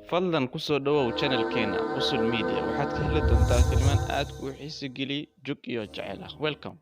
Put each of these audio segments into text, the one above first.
fadlan ku soo dhawow channelkeena Qusul Media waxaad ka heli doontaa filmaan aad ku xiiso geli jug iyo jacayl ah. Welcome.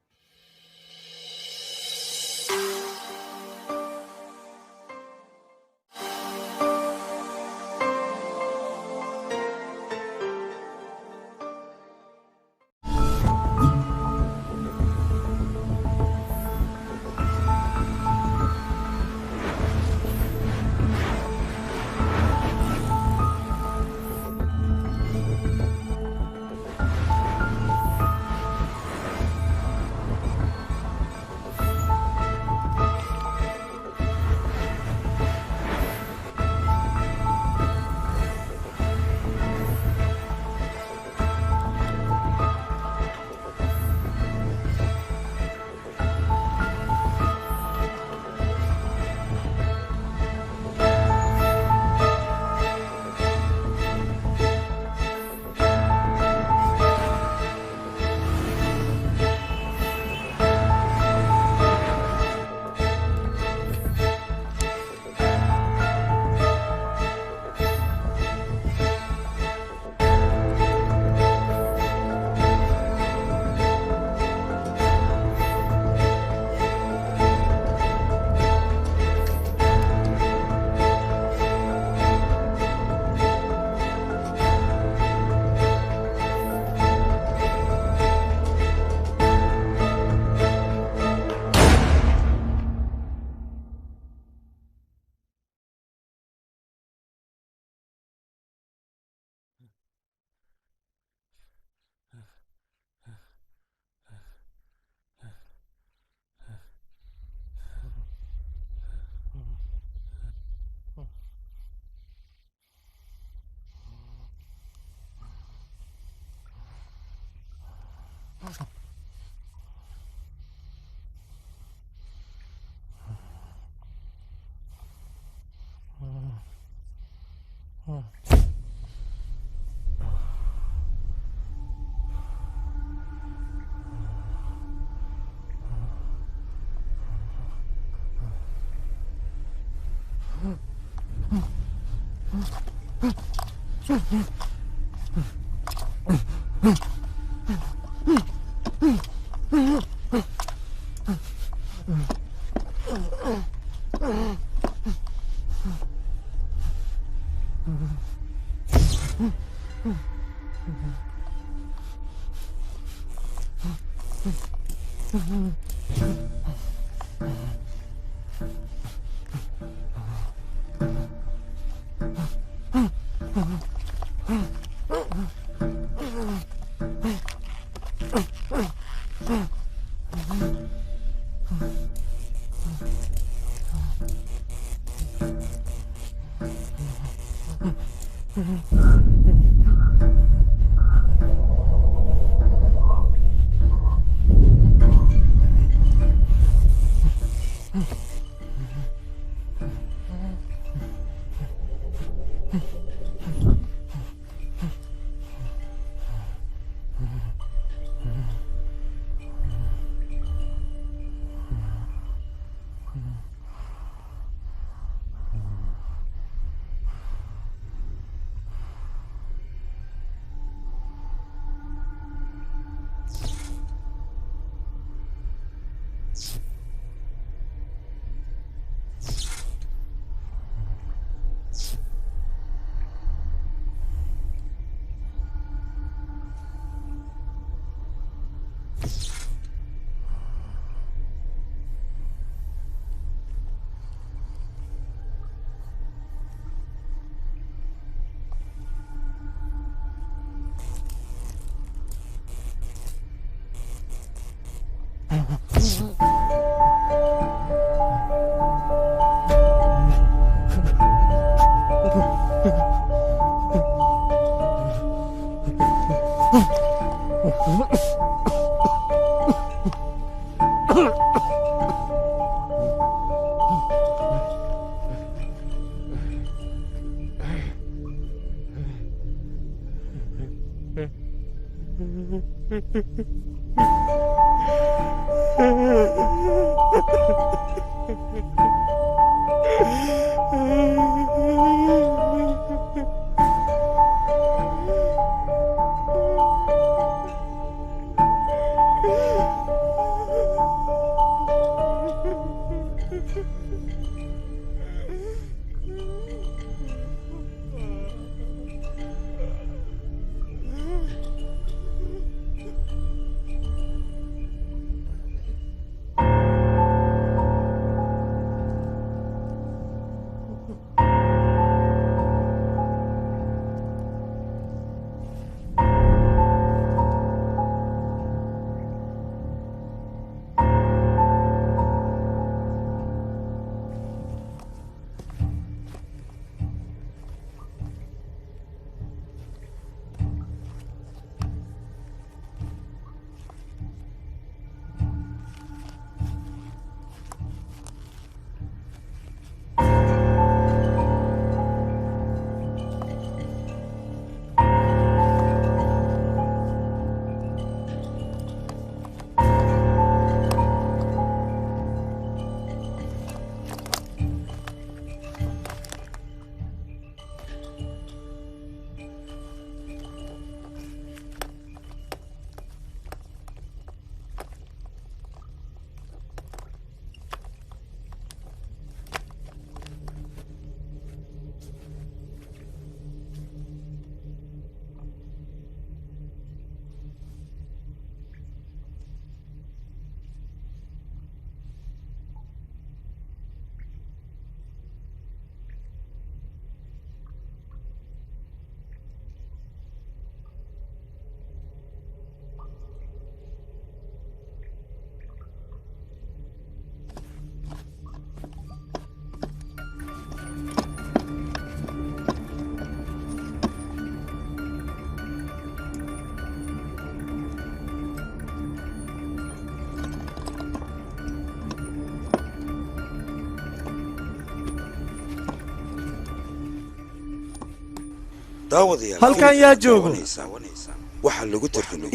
halkan yaa joogo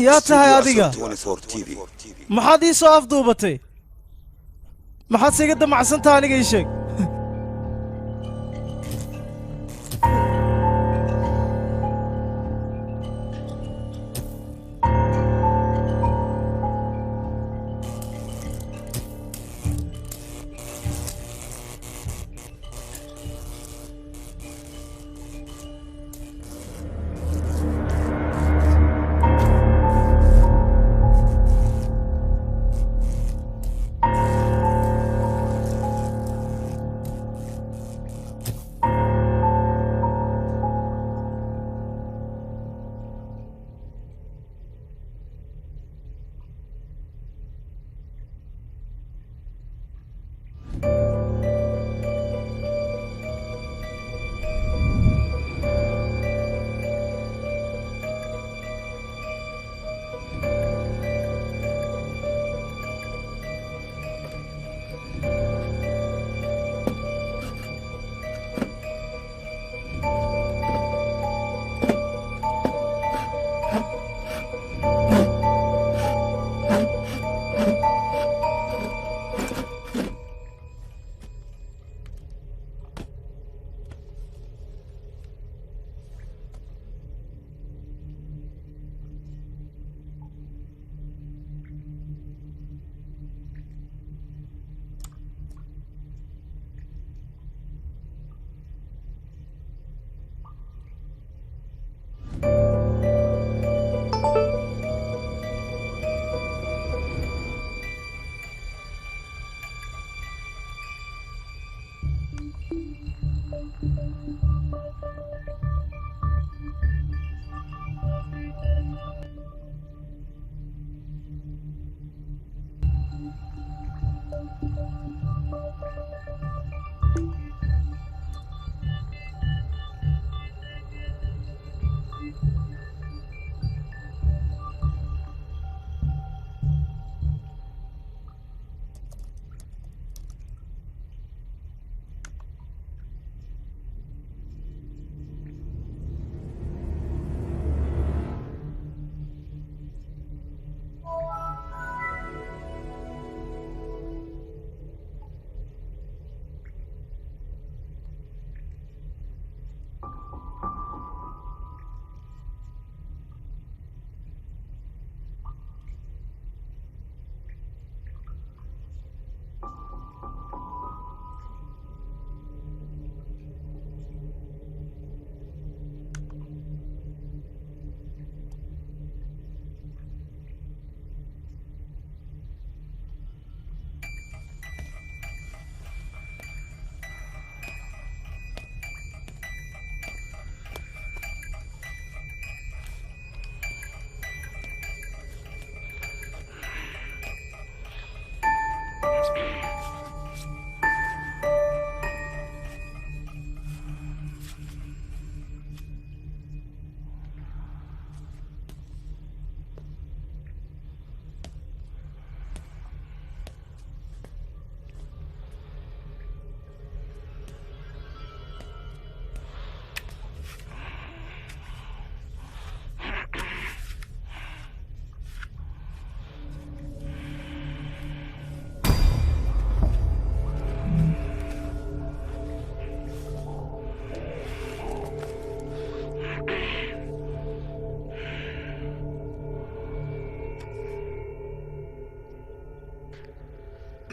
yaa tahay adiga maxaad ii soo afduubatay maxaad siga damacsantaa aniga ii sheeg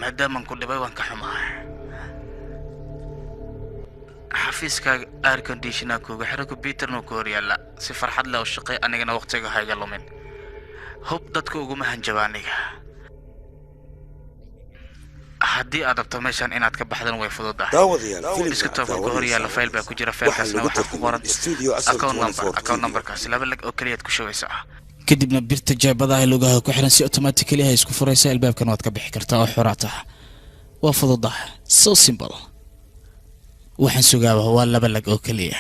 maadaama ku dhibay waan ka xumahay xafiiska air conditioner kuga xiro computer no kooriyala si farxad leh oo shaqay anigana waqtiga hayga lumin hub dadku ugu mahanjabaaniga haddii aad rabto meeshan inaad ka baxdan way fududahay iska tago kooriyala file baa ku jira faylkaasna waxa ku qoran account number kaas laba lag oo kaliya ku shaqeysaa kadibna birta jaabadaha lugaha ku xiran si automatically ay isku furaysaa albaabkan waad ka bixi kartaa oo xuraata waa fududahay so simple waxaan sugaaba waa laba lag oo kaliya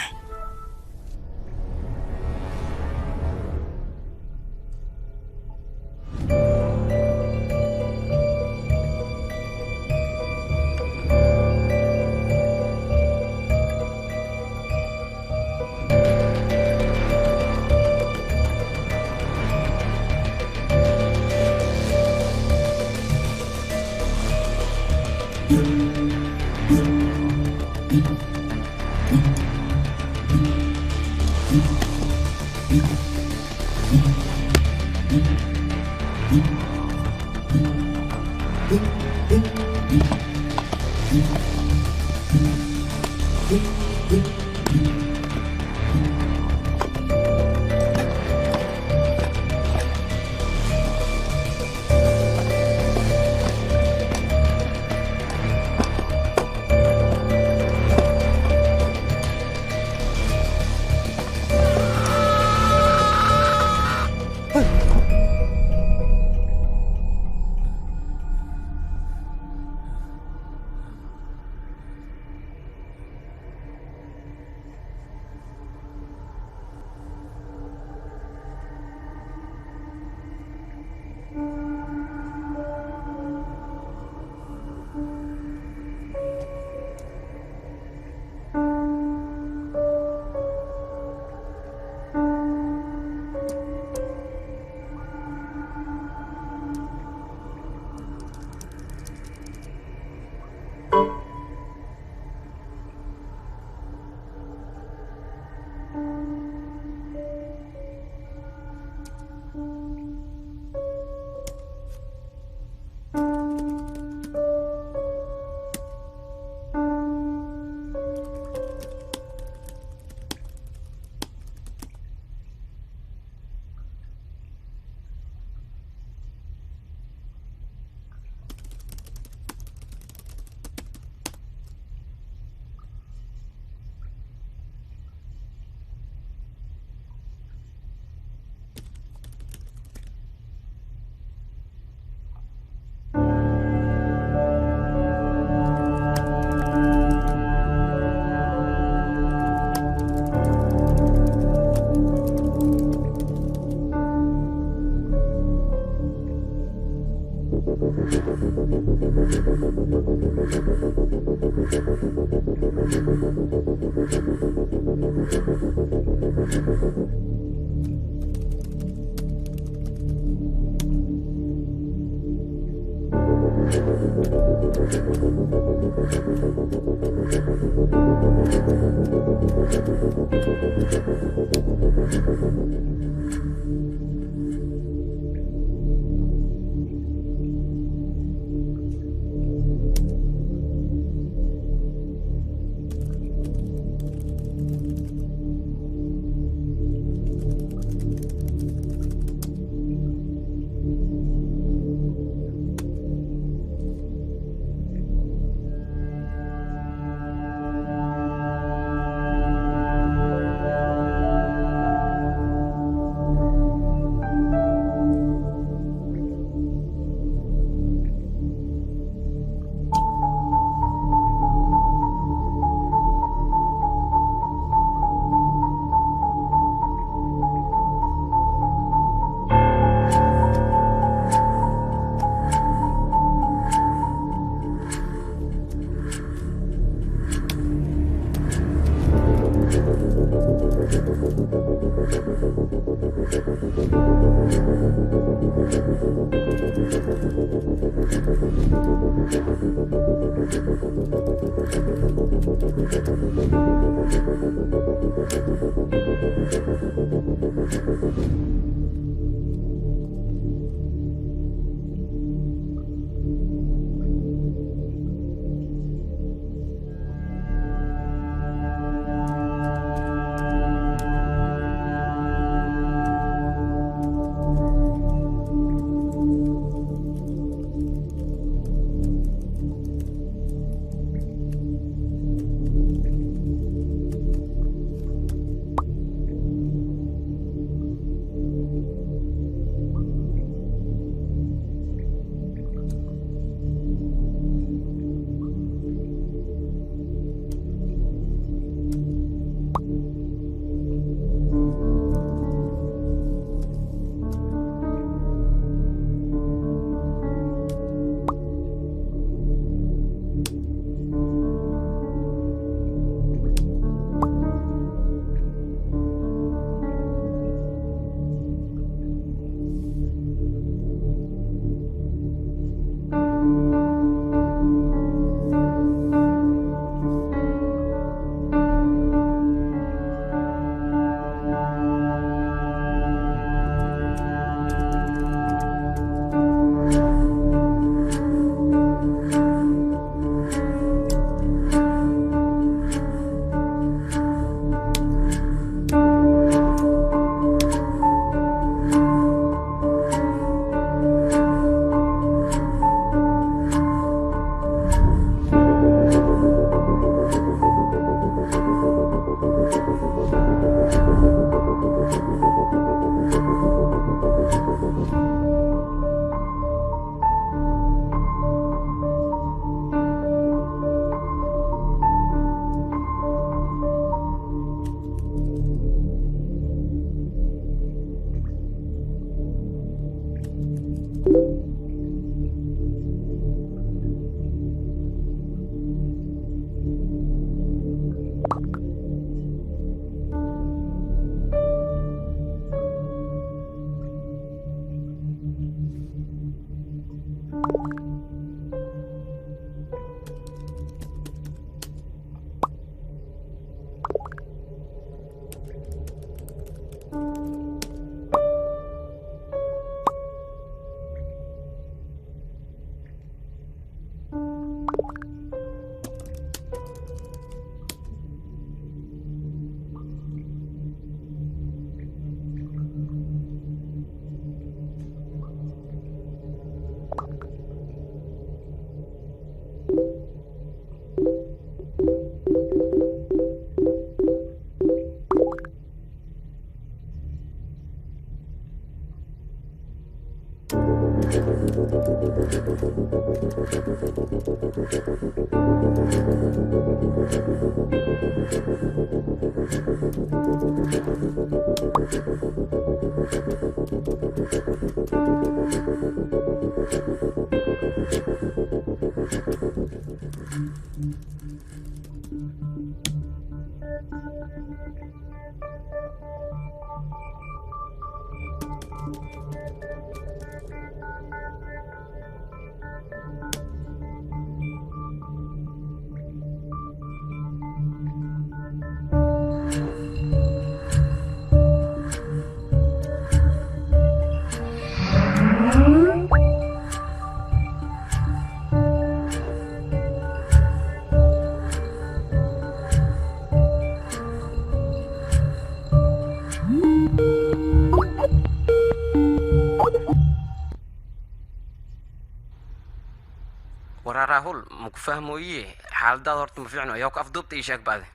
راهول مكفهمويه حال دا horta ma fiicno ayaa ku afduubta ii sheeg baade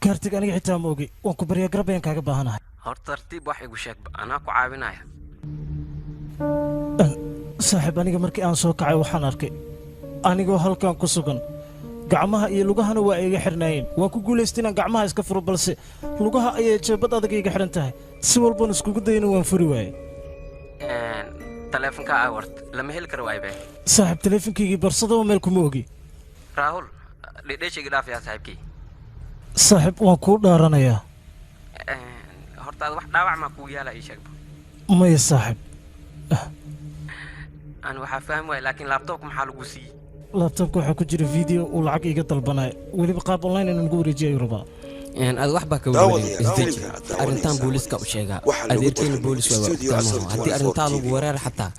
kaartig aniga xitaa ma ogi waan ku baryaa garabeen kaaga baahanahay horta tartiib wax igu sheeg anaa ku caawinaya saaxiib aniga markii aan soo kacay waxaan arkay anigoo halkan ku sugan gacmaha iyo lugahana waa iga xirnaayeen waan ku guulaystay inaan gacmaha iska furo balse lugaha ayay jeebad adag iga xiran tahay si walbana iskugu dayna waan furi waayey telefonka ay wart lama heli karo waaybe saaxiib telefonkaygii barsadaba meel kuma ogi راهول ليش يقدر يا صاحبي صاحب وانكو دارنا يا هرتا واحد داوع ما كويا لا يشك ما يا صاحب انا waxa fahmay laakiin laptop maxaa lagu sii laptopku waxa ku jira video oo lacag iga dalbanay waliba qaab online inaan ugu wareejiyo raba aad wax baa ka weyn isdeji arintan booliska u sheega adeerkeen boolis waa hadii arintan lagu wareer xataa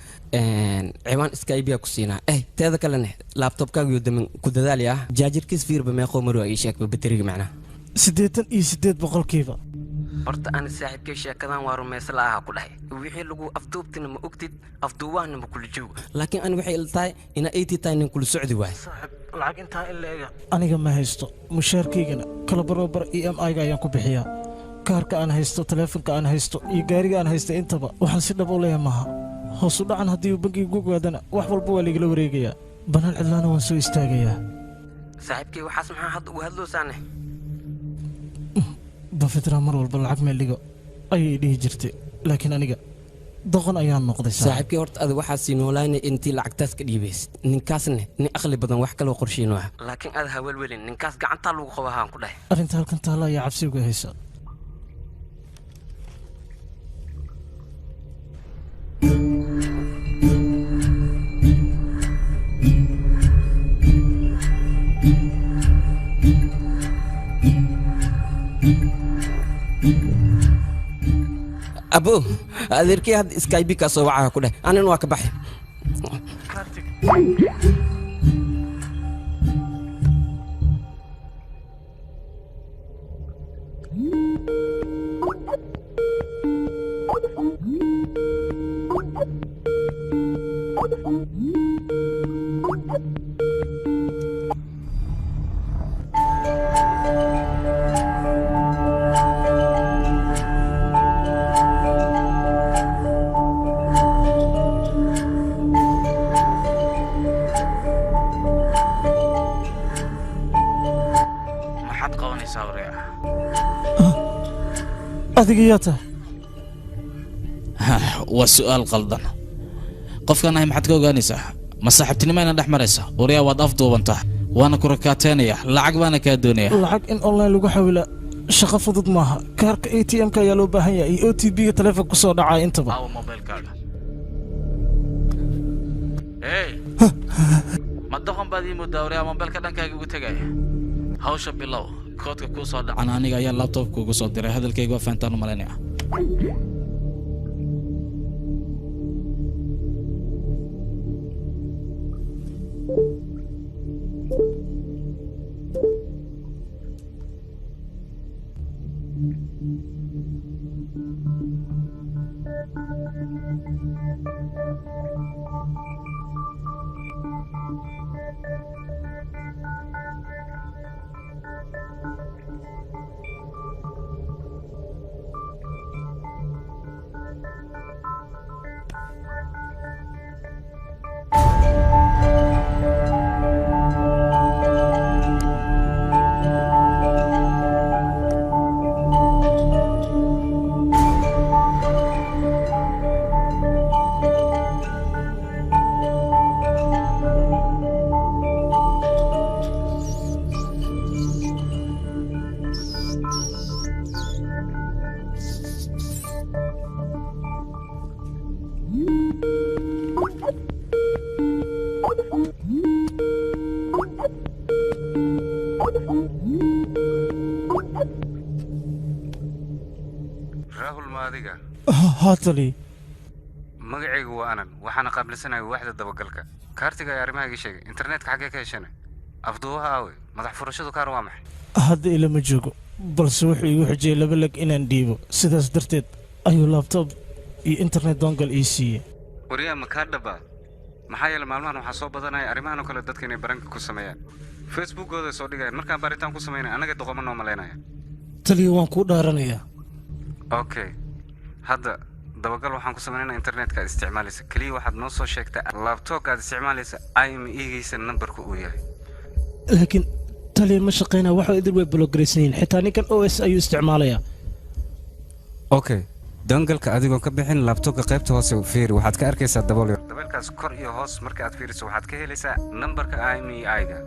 ciwaan skype ku siinaa teeda kalena laptopkaagu iyo damin ku dadaaliya jaajarkiis fiirba meeqo maro ay sheegba bateriga macnaha 88% horta aan saaxiibkay sheekadan waa rumaysan lahaa ku dhahay wixii lagu afduubtina ma ogtid afduubaana ma kula joog laakiin aan waxay iltahay ina 80 time kula socdi waay saaxiib lacag inta in leega aniga ma haysto mushaarkaygana kala barobar EMI ga ayaan ku bixiyaa kaarka aan haysto telefoonka aan haysto iyo gaariga aan haysto intaba waxaan si dhab u leeyahay maaha hoos u dhacan haddii uu bangiga ugu gaadana wax walba waa ligala wareegayaa banaan cidlaana waan soo istaagayaa saaxiibkay waxaas maxaa hadda ugu hadloosaane bafitra mar walba lacag meel dhigo ayay dhihi jirtay laakiin aniga doqon ayaan noqday saaxiibkay horta aad waxaa sii noolaanay intii lacagtaas ka dhiibaysid ninkaasna nin aqli badan wax kale qorsheyn waa laakiin aad hawelwelin ninkaas gacanta lagu qabahaan ku dhahay arrinta halkan taala ayaa cabsi uga haysa abo adeerkii had skype ka soo waxa ku dheh anan waa ka baxay أدقياته وسؤال قلدنا قف كان هاي محد كوغانيسا ما صاحبتني ما ندح مريسا وريا واد أفضو بنته وانا كركاتينيا لعق بانا كادونيا لعق إن أونلاين لغو حاولا شقة فضد ماها كارك ATM كا يالو باهيا اي OTP تلفك كسو دعاي انتبا أو موبايل كارد اي ما تدخن بادي مدوريا موبايل كارد كاكي وتغاي هاوشا بيلو koodka kuu soo dhaca أنا أنيق أيان لابتوب كوكو صدر هذا الكيك وفانتانو مالينيا هاتلي magacaygu waa anan waxaana qaabilsanahay waaxda dabagalka kaartiga ay arrimaha iga sheegay internetka xagee ka heshanay afduubaha aawe madax furashadu kaar waa maxay hadda ilama joogo balse wuxuu igu xijiyey laba lag inaan dhiibo sidaas darteed ayuu laptop iyo internet dongle ii siiyey wariyaa ma kaa dhaba maxaa yeelay maalmahan waxaa soo badanaya arrimahan oo kale dadka inay baranka ku sameeyaan facebookooda soo dhigayaan markaan baaritaan ku samaynay anaga doqomo noo malaynaya taliya waan kuu dhaaranayaa okay hadda dabagal waxaan ku samaynaynaa internetka isticmaalaysa kaliya waxaad noo soo sheegtaa laptopka aad isticmaalaysa IME-giisa nambarka uu yahay laakiin taliya ma shaqaynaa waxa idin way blogaraysan yihiin xitaa ninkan OS ayuu isticmaalayaa okay dangalka adigoo ka bixin laptopka qaybta hoose u fiiri waxaad ka arkaysaa dabalkaas kor iyo hoos marka aad fiiriso waxaad ka helaysaa nambarka IME-ga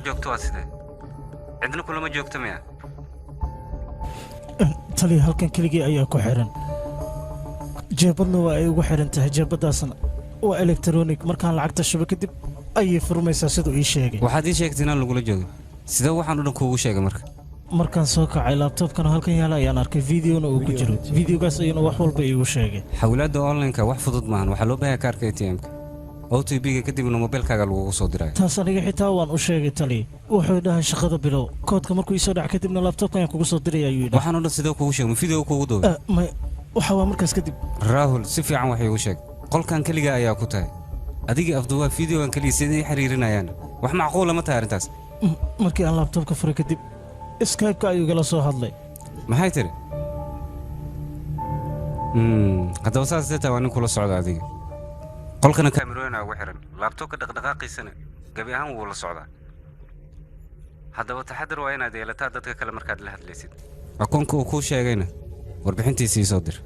joogto waa sidee cidna kulama joogto miya taliya halkan keligii ayaa ku xiran jeebadna waa ay ugu xiran tahay jeebadaasna waa electronic markaan lacagta shubo kadib ayay furmaysaa siduu ii sheegay waxaad ii sheegtay inaan lagula joogo sidee waxaan u dhan kuugu sheegay markaan soo kacay laptopkana halkan yaala ayaan arkay videona uu ku jiro videogaas ayuuna wax walba iigu sheegay xawlaadda online-ka wax fudud maahan waxaa loo baahan kaarka ATM-ka OTP-ga kadibna mobilkaaga lagugu soo diray taas aniga xitaa waan u sheegay taliya wuxuu dhahay shaqada bilow koodka markuu isoo dhac kadibna laptopka ayaan kugu soo diray ayuu yidhi waxaan u dhan sidee kuugu sheegay video kuugu duubay waxa waa markaas kadib Rahul si fiican wax iigu sheeg qolkan kaliya ayaa ku tahay adiga afduuba videogan kaliya sidee xiriirinayaan wax macquul ma tahay arintaas markii aan laptopka furay kadib Skype-ka ayuu gala soo hadlay maxay tiri haddaba saas deetaa waa nin kula socda adiga qolkana kaamirooyin ugu xiran laptopka dhaqdhaqaaqiisana gabi ahaan wuu la socdaa haddaba taxadar waa inaad yeelataa dadka kale markaad la hadlaysid akoonka uu kuu sheegayna warbixintiisa ii soo dir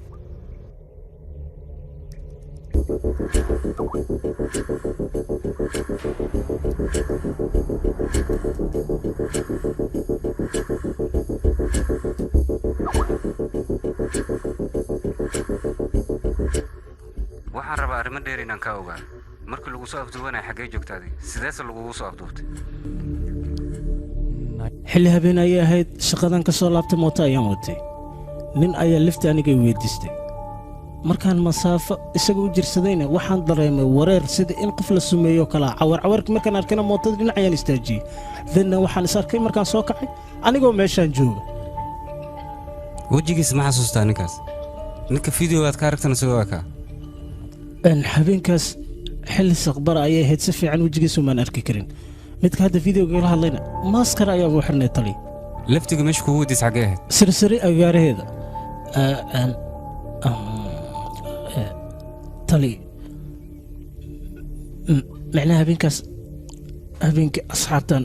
waxaan rabaa arrimo dheer inaan kaa ogaa markii lagu soo afduubanaya xaggee joogtaaday sideese lagugu soo afduubtay xilli habeen ayay ahayd shaqadan ka soo laabtay mooto ayaan watay nin ayaa lifta aniga weydiistay markaan masaafo isaga u jirsadayna waxaan dareemay wareer sida in qof la sumeeyo kala cawarcawarkii markaan arkayna mootada dhinac ayaan istaajiyey danna waxaan is arkay markaan soo kacay anigoo meeshaan jooga wejigiisa ma xasuustaa ninkaas ninka videogaad ka aragtana sidoo waa kaa habeenkaas xilli saqbara ayay ahayd si fiican wejigiisu maan arki karin midka hadda videoga la hadlayna maaskara ayaa ugu xirnay tali laftiga meesha kugu wadiis xaggee ahayd sirsari agaaraheeda tali macnaha habeenkaas habeenkii asxaabtan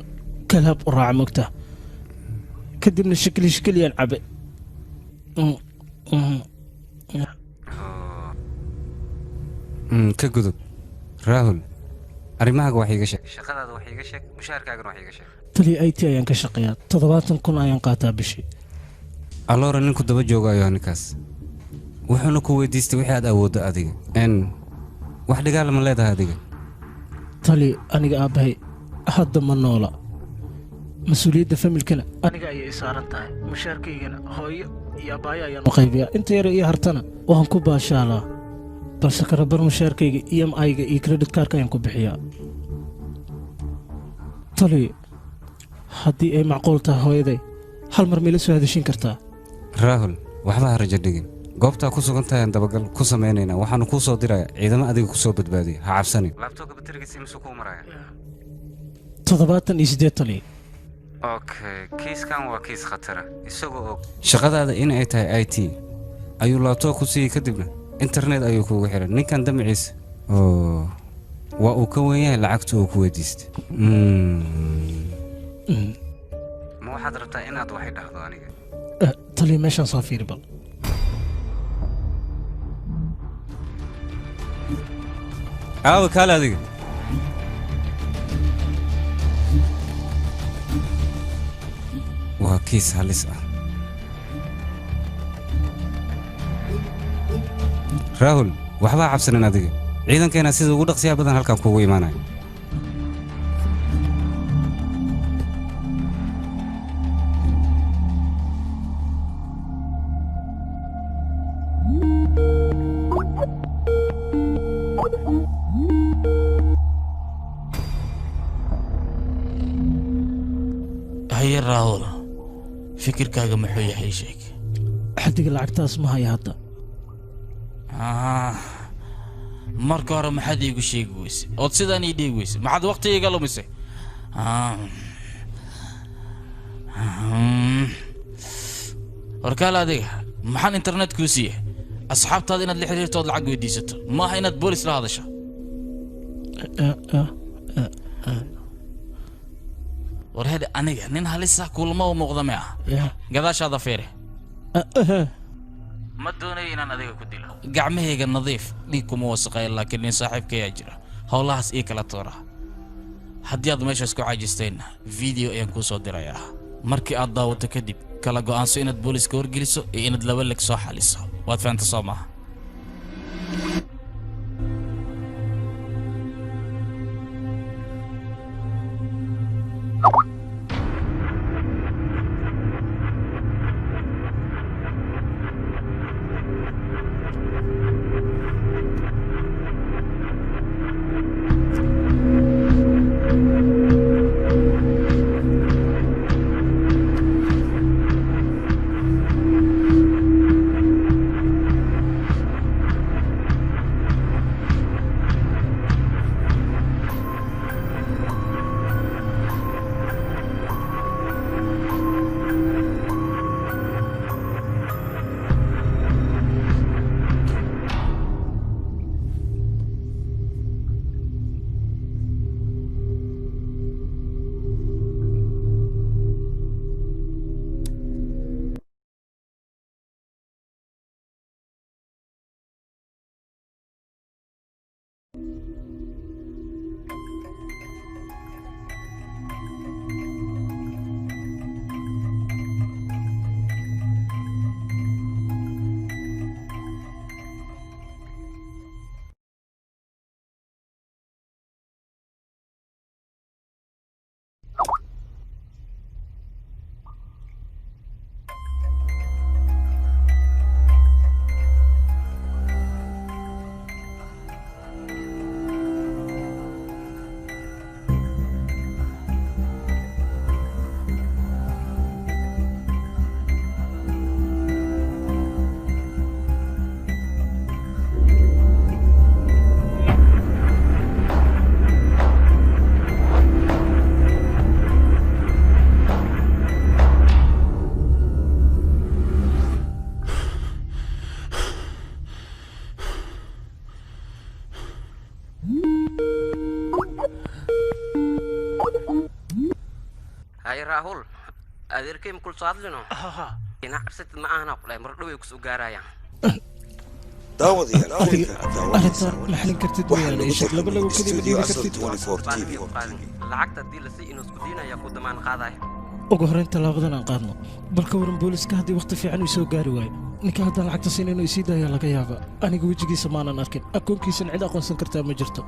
kalaab u raaca mogta kadibna shakiliyaan cabe ka gudub raahul arrimahaaga wax iiga sheeg shaqadaada wax iiga sheeg mushaharkaagana wax iiga sheeg taliya IT ayaan ka shaqeeyaa 70,000 ayaan qaataa bishii alloora ninku daba joogayo ninkaas wuxuuna ku weydiistay wixii aad awooddo adiga wax dhigaal ma leedahay adiga tali aniga aabbahay hadda ma noola mas-uuliyadda familkana aniga ayay saaran tahay mushaarkaygana hooyo iyo aabbaaya ayaan u qaybiyaa inta yare iyo hartana waan ku baashaalaa balse karabar mushaarkayga EMI-ga iyo credit cardka ayaan ku bixiyaa tali haddii ay macquul tahay hooyaday hal mar meela soo hadashin kartaa raahul waxba ha rajo dhigin goobtaa ku sugan tahay aan dabagal ku samaynaynaa waxaanu kuu soo dirayaa ciidamo adiga ku soo badbaadiya ha cabsanin laabtoobka baterigiisa imisuu kuu maraya 78 tali okay kiiskan waa kiis khatara isagoo og shaqadaada in ay tahay IT ayuu laabtoob ku siiyey kadibna internet ayuu kuugu xiray ninkan damaciisa waa uu ka weyn yahay lacagta uu ku weydiistay ma waxaad rabtaa inaad waxay dhahdo aniga tali meeshaan soo fiiri bal aawa kaale adiga waa kiis halis ah raahul waxbaa cabsanin adiga ciidankeena sida ugu dhaqsiyaa badan halkan kuugu imaanaya haye raahul fikirkaaga muxuu yahay sheeg xaddiga lacagtaas ma haya hadda marka hore maxaad iigu sheegi weyse ood sidaan ii dheegi weyse maxaad waqti iga lumisay warkaale adiga maxaan internet kuu siiya asxaabtaada inaad la xiriirto ood lacag weydiisato maaha inaad boolis la hadasho war hede aniga nin halisa kulma u muuqda ma ah gadaashaada fiiri ma doonayo inaan adiga ku dilo gacmahayga nadiif dhiig kuma wasaqayn laakiin nin saaxiibkayaa jira howlahaas ii kala toora haddii aad meeshaas ku caajistayna video ayaan kuu soo dirayaa markii aad daawato kadib kala go'aanso inaad booliska wargeliso iyo inaad laba leg soo xaliso waad fahamta soo maaha راهول أديركيم كل صاد لنا إن عرست معانا قلنا مرة يكسو جارايا داود يا داود أرنتان محلين كرتد ويانا إيشك لبلا وكذي بدي كرتد 24 تي في لعقت دي لسي إنه سكودينا يقود ما نقاضي ugu horeynta laabadan aan qaadno balka waran booliska haddii waqti fiican uu soo gaari waayo ninka haddaan lacagta siin inuu isii daaya laga yaaba aniga wejigiisa maanan arkin akoonkiisana cid aqoonsan kartaa ma jirto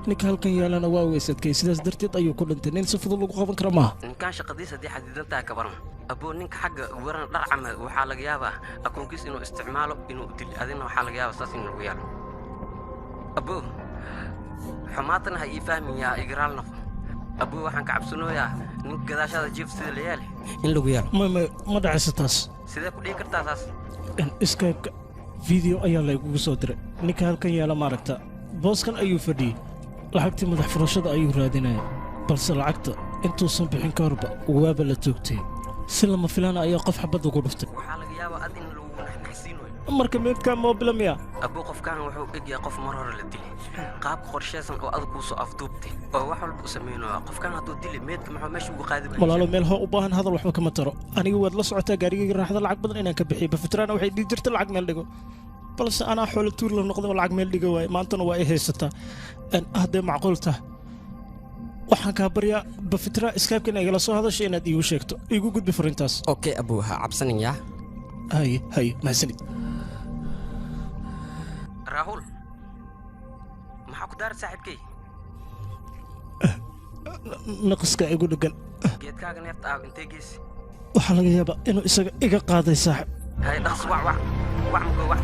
ninka halkan yaalana waa weysadkay sidaas darteed ayuu ku dhintay nin si fudud lagu qaban kara maaha إن كان شقديس دي حديدنتها كبرنا أبو نينك حق ورن درعم وحال جيابه أكون كيس إنه استعماله إنه دل أذنه حال جيابه أساس إنه وياه أبو حماتنا هي فاهم يا إجرالنا أبو وحن كعبسنو يا نينك كذا شذا جيف سيد الليالي in lagu yeelo ma dhacaysa taas سيدا كل يكرت أساس skype-ka video ayaa laygugu soo diray ninka halkan yaala maaragta booskan ayuu fadhiyey lacagtii madax furashada ayuu raadinaya balse lacagta intuusan bixin ka horba waaba la toogtay si lama filaana ayaa qof xabadda ku dhuftay وحال جيابه أذن لو نحسينه marka meedkaa moobila miya أبو قف كان وحو إجي قف مرة للدلي قاب قرشاسن أو أذكو سو أفدوبتي أو وحول بسمينه قف كان هدو دلي ميت كم ماشي وقادم walaalo meel hoo u baahan hadal waxba kama taro aniga waad la socotaa gaarigayga raaxda lacag badan inaan ka bixiyo bafitraana waxay dhii jirta lacag meel dhigo balse anaa xoolo tuur la noqday oo lacag meel dhiga waaye maantana waa i haysataa haddee macquul tah waxaan kaa baryaa bafitra skype-ka inay igala soo hadasho inaad iigu sheegto iigu gudbi fariintaas okay abu ha cabsanin yaa haye mahadsanid راهول ما حكو دار صاحب كي naqaska igu dheggan جيت كاغن يفت انت جيس waxaa laga yaabaa inuu isaga iga qaaday saaxib هاي دخس وع مكو وع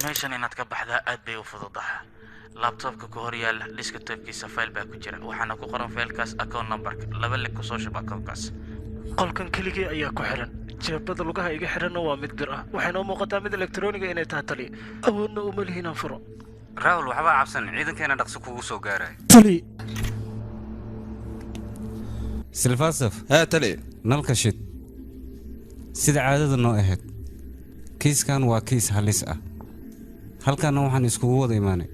meeshan inaad ka baxdaa aad bay u fududahay labtobka ku hor yaala desktopkiisa fayl baa ku jira waxaana ku qoran faylkaas account numberka laba lig ku soo shub accountkaas qolkan keligii ayaa ku xiran jeebada lugaha iga xiranna waa mid bir ah waxayna u muuqataa mid elektarooniga inay tahay tali awoodna uma lihiin aan furo raawul waxbaa cabsan ciidankeena dhaqso kugu soo gaaraya tali silfasaf ها تلي nalka shid sida caadada noo ahayd kiiskan waa kiis halis ah halkaana waxaan iskugu wada imaanay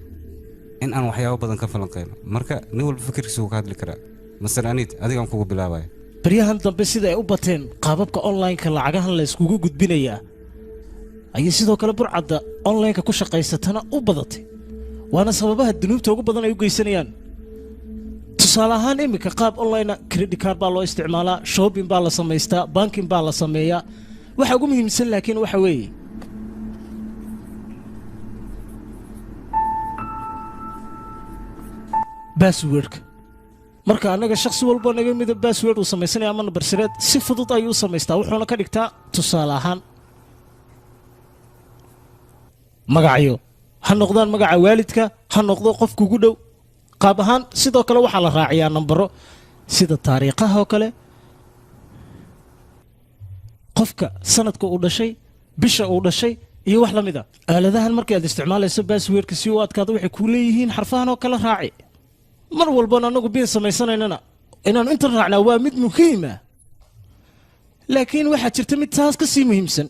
in aan waxyaabo badan ka falanqeyno marka nin walba fikirkiisa uu ka hadli karaa master aniid adigaan kugu bilaabaya baryahan dambe sida ay u bateen qaababka online-ka lacagahan la iskugu gudbinayaa ayay sidoo kale burcadda online-ka ku shaqaysatana u badatay waana sababaha dunuubta ugu badan ay u geysanayaan tusaale ahaan iminka qaab online credit card baa loo isticmaalaa shopping baa la samaystaa banking baa la sameeyaa waxa ugu muhiimsan laakiin waxa weeye basswordka marka annaga shakhsi walba naga mida bassword uu samaysanaya ama nambar sireed si fudud ayuu u samaystaa wuxuuna ka dhigtaa tusaale ahaan magacyo ha noqdaan magaca waalidka ha noqdo qof kugu dhow qaab ahaan sidoo kale waxaa la raaciyaa nambaro sida taariikhaha oo kale qofka sanadka uu dhashay bisha uu dhashay iyo wax la mid ah aaladahan markii aad isticmaalayso baasweerka si uu adkaado waxay kuu leeyihiin xarfahan oo kale raaci mar walbana anagu biin samaysanaynana inaan inta raacnaa waa mid muhiim ah laakiin waxaa jirta mid taas ka sii muhiimsan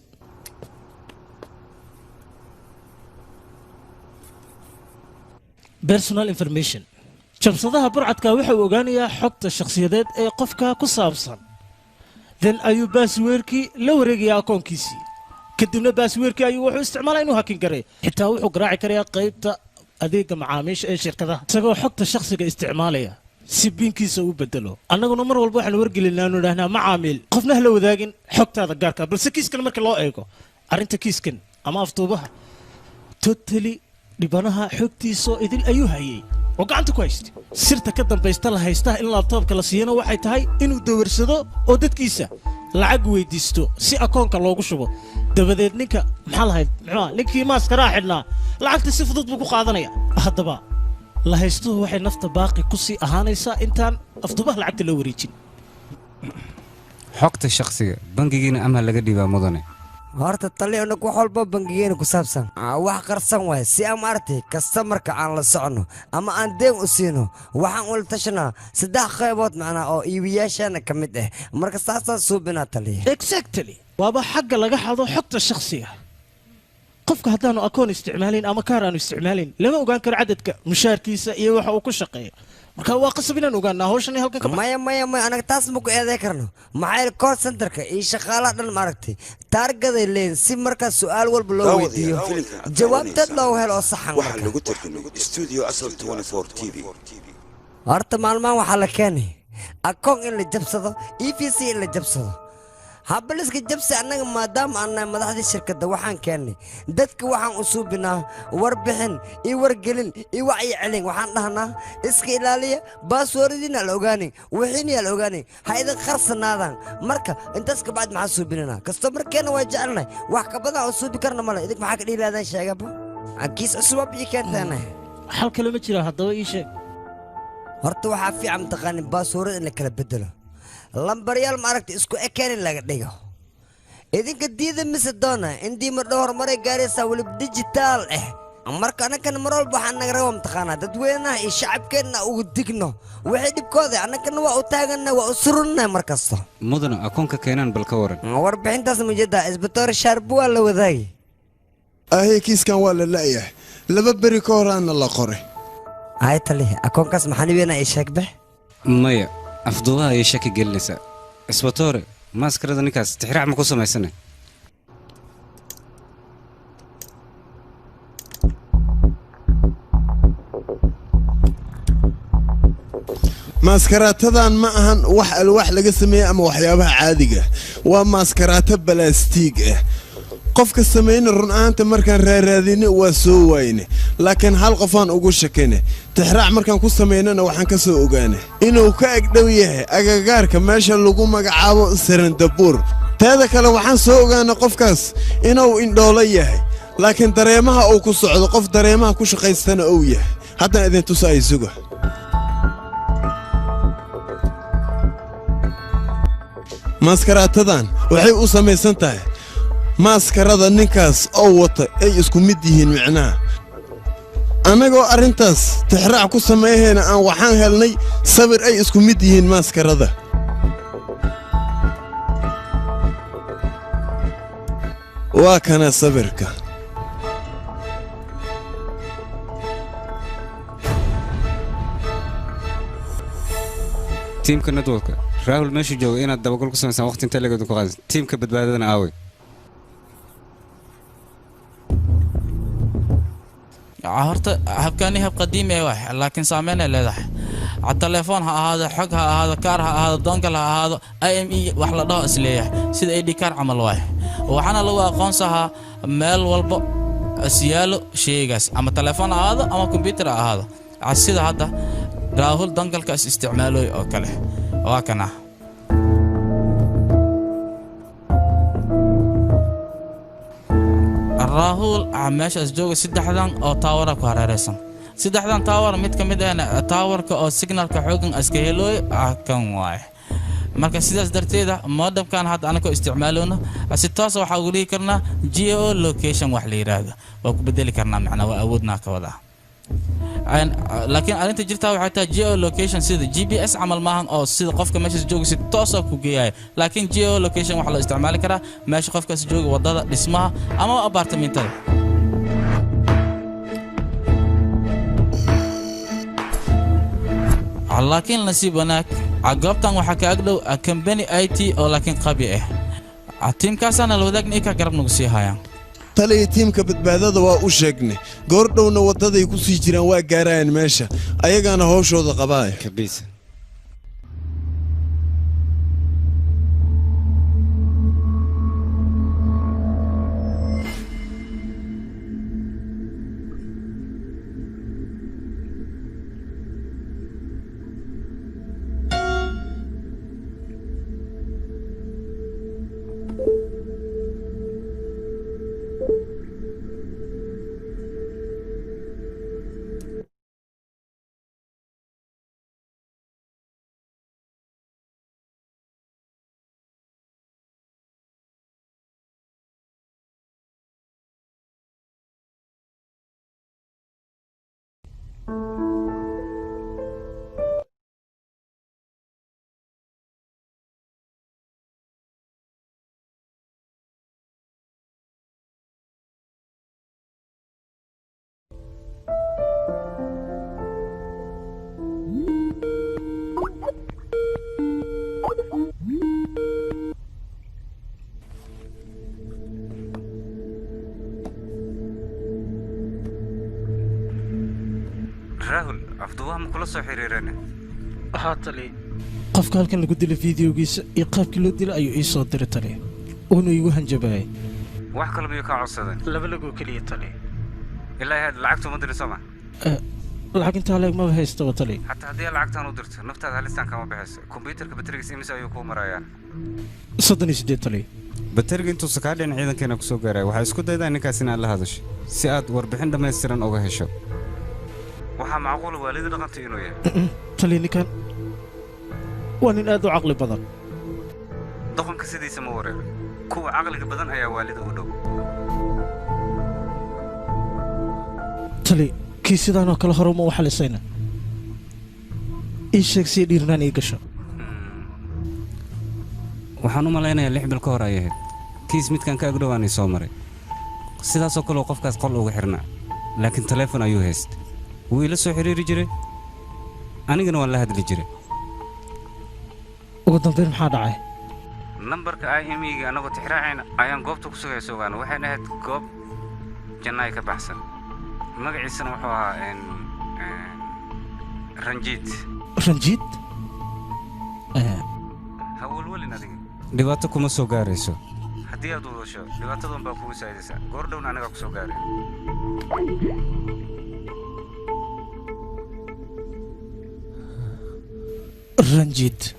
personal information jabsadaha burcadka waxa uu ogaanayaa xogta shakhsiyadeed ee qofka ku saabsan then ayuu baasweerkii la wareegayaa akoonkiisii kadibna baasweerkii ayuu wuxuu isticmaalaa inuu hakin garay xitaa wuxuu garaaci karayaa qaybta adeega macaamiisha ee shirkadaha isagoo xogta shakhsiga isticmaalaya si biinkiisa u bedelo annaguna mar walba waxaan wargelinaa anu idhahnaa macaamiil qofna hala wadaagin xogtaada gaarka balse kiiskan marka loo eego arrinta kiiskan ama afduubaha totally dhibanaha xogtiisoo idil ayuu hayay oo gacanta ku haystay sirta ka dambaysta la haystaa in laabtoobka la siiyana waxay tahay inuu dawarsado oo dadkiisa lacag weydiisto si akoonka loogu shubo dabadeed ninka maxaa lahayd ninkii maaskaraa xidhnaa lacagta si fudud buu ku qaadanaya haddaba la haystuhu waxay nafta baaqi ku sii ahaanaysaa intaan afduubaha lacagta loo wareejin xogta shakhsiga bangigiina ama laga dhiibaa mudane horta taliyanak wax walba bangigeena ku saabsan wax qarsan waay si aan maaragtay kastamarka aan la socono ama aan deen u siino waxaan ula tashanaa 3 qaybood macnaa oo iibiyaashaana ka mid ah marka saasaan suubinaa taliya exactly waaba xagga laga xado xogta shakhsiga qofka haddaanu akoon isticmaalin ama kaar aanu isticmaalin lama ogaan karo cadadka mushaarkiisa iyo waxa uu ku shaqeeyo marka waa qasab inaan ogaanaa hawshan halkan ka maya anaga taas ma ku eeday karno maxay call centerka iyo shaqaalaha dhan maaragtay taargaday leen si markaa su'aal walba loo weydiiyo jawaabteed loo helo saxan waxa lagu tarjumay studio asal 24 TV horta maalmahan waxaa la keenay akoon in la jabsado EVC in la jabsado habaliska jabsi annaga maadaama aannahay madaxdii shirkadda waxaan keennay dadka waxaan u suubinaa warbixin iyo wargelin iyo wacyi celin waxaan dhahnaa iska ilaaliya baaswooradiina la ogaanay wixiina la ogaanay ha idin qarsanaadaan marka intaas ka bacd maxaa suubinanaa kastoo markeena waa jecelnahay wax ka badan oo suubi karna male idink maxaa ka dhiilaadaan sheegaba kiis cusub waa bixi keenteena xal kale ma jira haddaba ii sheeg horta waxaa fiican mataqaanin baaswoorada in la kala bedelo lambaryaal maaragtay isku ekeen laga dhigo idinka diida mise doona indii madho horumaray gaaraysaa weli digital marka annagana mar walba waxaan naga rabaa mataqaanaa dadweynaha iyo shacabkeenna ugu digno wixii dhibkooda annagana waa u taaganna waa u surunnahay mar kasta mudana akoonka keenaan bal ka waran warbixintaas mujeedaa isbitoor shaarbu waa la wadaagay ahey kiiskan waa la la'yahay 2 beri ka horaana la qoray ay tali akoonkaas maxaa nibeena ay sheegbe maya afduubaha ayay shaki gelinaysaa isbatoore maaskarada ninkaas tixraac ma ku samaysana maaskaraatadan ma ahan wax alwaax laga sameeyey ama waxyaabaha caadiga waa maaskaraata balaastiig ah qofka sameeyna run ahaanta markaan raaraadine waa soo waayne laakiin hal qofaan ugu shakane tixraac markaan ku sameynana waxaan ka soo ogaane inuu ka agdhow yahay agagaarka meesha lagu magacaabo sarandabuur teeda kale waxaan soo ogaana qofkaas inuu indhoolo yahay laakiin dareemaha uu ku socdo qof dareemaha ku shaqaystana uu yahay haddaan idin tusa ay suga maaskaraatadan waxay u samaysan tahay maaskarada ninkaas oo wata ay isku mid yihiin micnaha annagoo arrintaas tixraac ku sameeyahayna aan waxaan helnay sawir ay isku mid yihiin maaskarada waa kana sawirka tiimka nadwalka raahul meeshu jooga inaad dabagol ku samaysaan waqti intee lageedu ku qaadaysa tiimka badbaadadana aaway horta habkaani hab qadiimi ah laakiin saameyn ay leedahay telefoon ha ahaado xog ha ahaado kaar ha ahaado doonkal ha ahaado IME wax la dhaho isleeyahay sida ID kaar camal waay waxaana lagu aqoonsahaa meel walba siyaalo sheygaas ama telefoon ha ahaado ama computer ha ahaado sida hadda raahul dangalkaas isticmaalooy oo kale waa kana raahul meeshaas jooga 3 oo taawara ku hareeraysan saddexdan tower mid ka mid ah towerka oo signalka xoogan iska helooy kan waay marka sidaas darteeda modemkan hadda anako isticmaalona si toos waxa ugu dhigi karnaa geo location wax la yiraahdo waa ku bedeli karnaa macna waa awoodna ka wada laakiin arinta jirta waxay tahay geo location sida GPS amal maahan oo sida qofka meesha jooga si toos ah ku geeyay laakiin geo location waxa loo isticmaali karaa meesha qofka jooga wadada dhismaha ama apartmentada laakiin nasiib wanaag عقبتان waxaa ka agdhow company IT oo laakiin qabi ah tiimkaasana la wadaagna ka garab nagu sii hayaan taliya tiimka badbaadada waa u sheegnay goor dhowna wadaday ku sii jiraan waa gaarayaan meesha ayagana hawshooda qabaay kabiisa راهل أفضوها مكلا صحيح رنا هاتلي qofka halkan lagu dilay fiidiyogiisa iyo qaabkii loo dilay ayuu ii soo diray tani uuna igu hanjabay wax kale ma ka codsaday laba lagu kaliya tani ilaa had lacagtu ma dirayso ma lacag inta leeg ma haysto tani hatta hadii lacagtan u dirto naftaada halistan kama bixis computerka baterigiisa imisa ayuu ku marayaan 38 tani bateriga intuu sakaadhin ciidankeena ku soo gaaray waxa isku daydaa ninkaas in la hadasho si aad warbixin dhameystiran uga hesho waxa macquul waalid dhaqantu inuu yahay tani ninkan waa nin aad u caqli badan dhaqanka sidiisa ma wareer kuwa caqliga badan ayaa waalid u dhow tani kii sidaan oo kale hore uma waxalisayna ii sheeg si dhiirnaan ii gasho waxaan u malaynayaa 6 bil ka hor ay ahayd kiis midkan ka agdhowaanay soo maray sidaas oo kale qofkaas qol ugu xirnaa laakiin telefoon ayuu haystay wuu ila soo xiriiri jiray anigana waan la hadli jiray ugu dambeyn maxaa dhacay nambarka IME-ga anagoo tixraacayna ayaan goobta ku sugay soogaan waxayna ahayd goob jannaay ka baxsan magaciisana wuxuu ahaa ranjit hawlwalin adiga dhibaato kuma soo gaarayso haddii aad wadasho dhibaatadan baa kugu saa'idaysa goor dhowna anagaa ku soo gaaray ranjit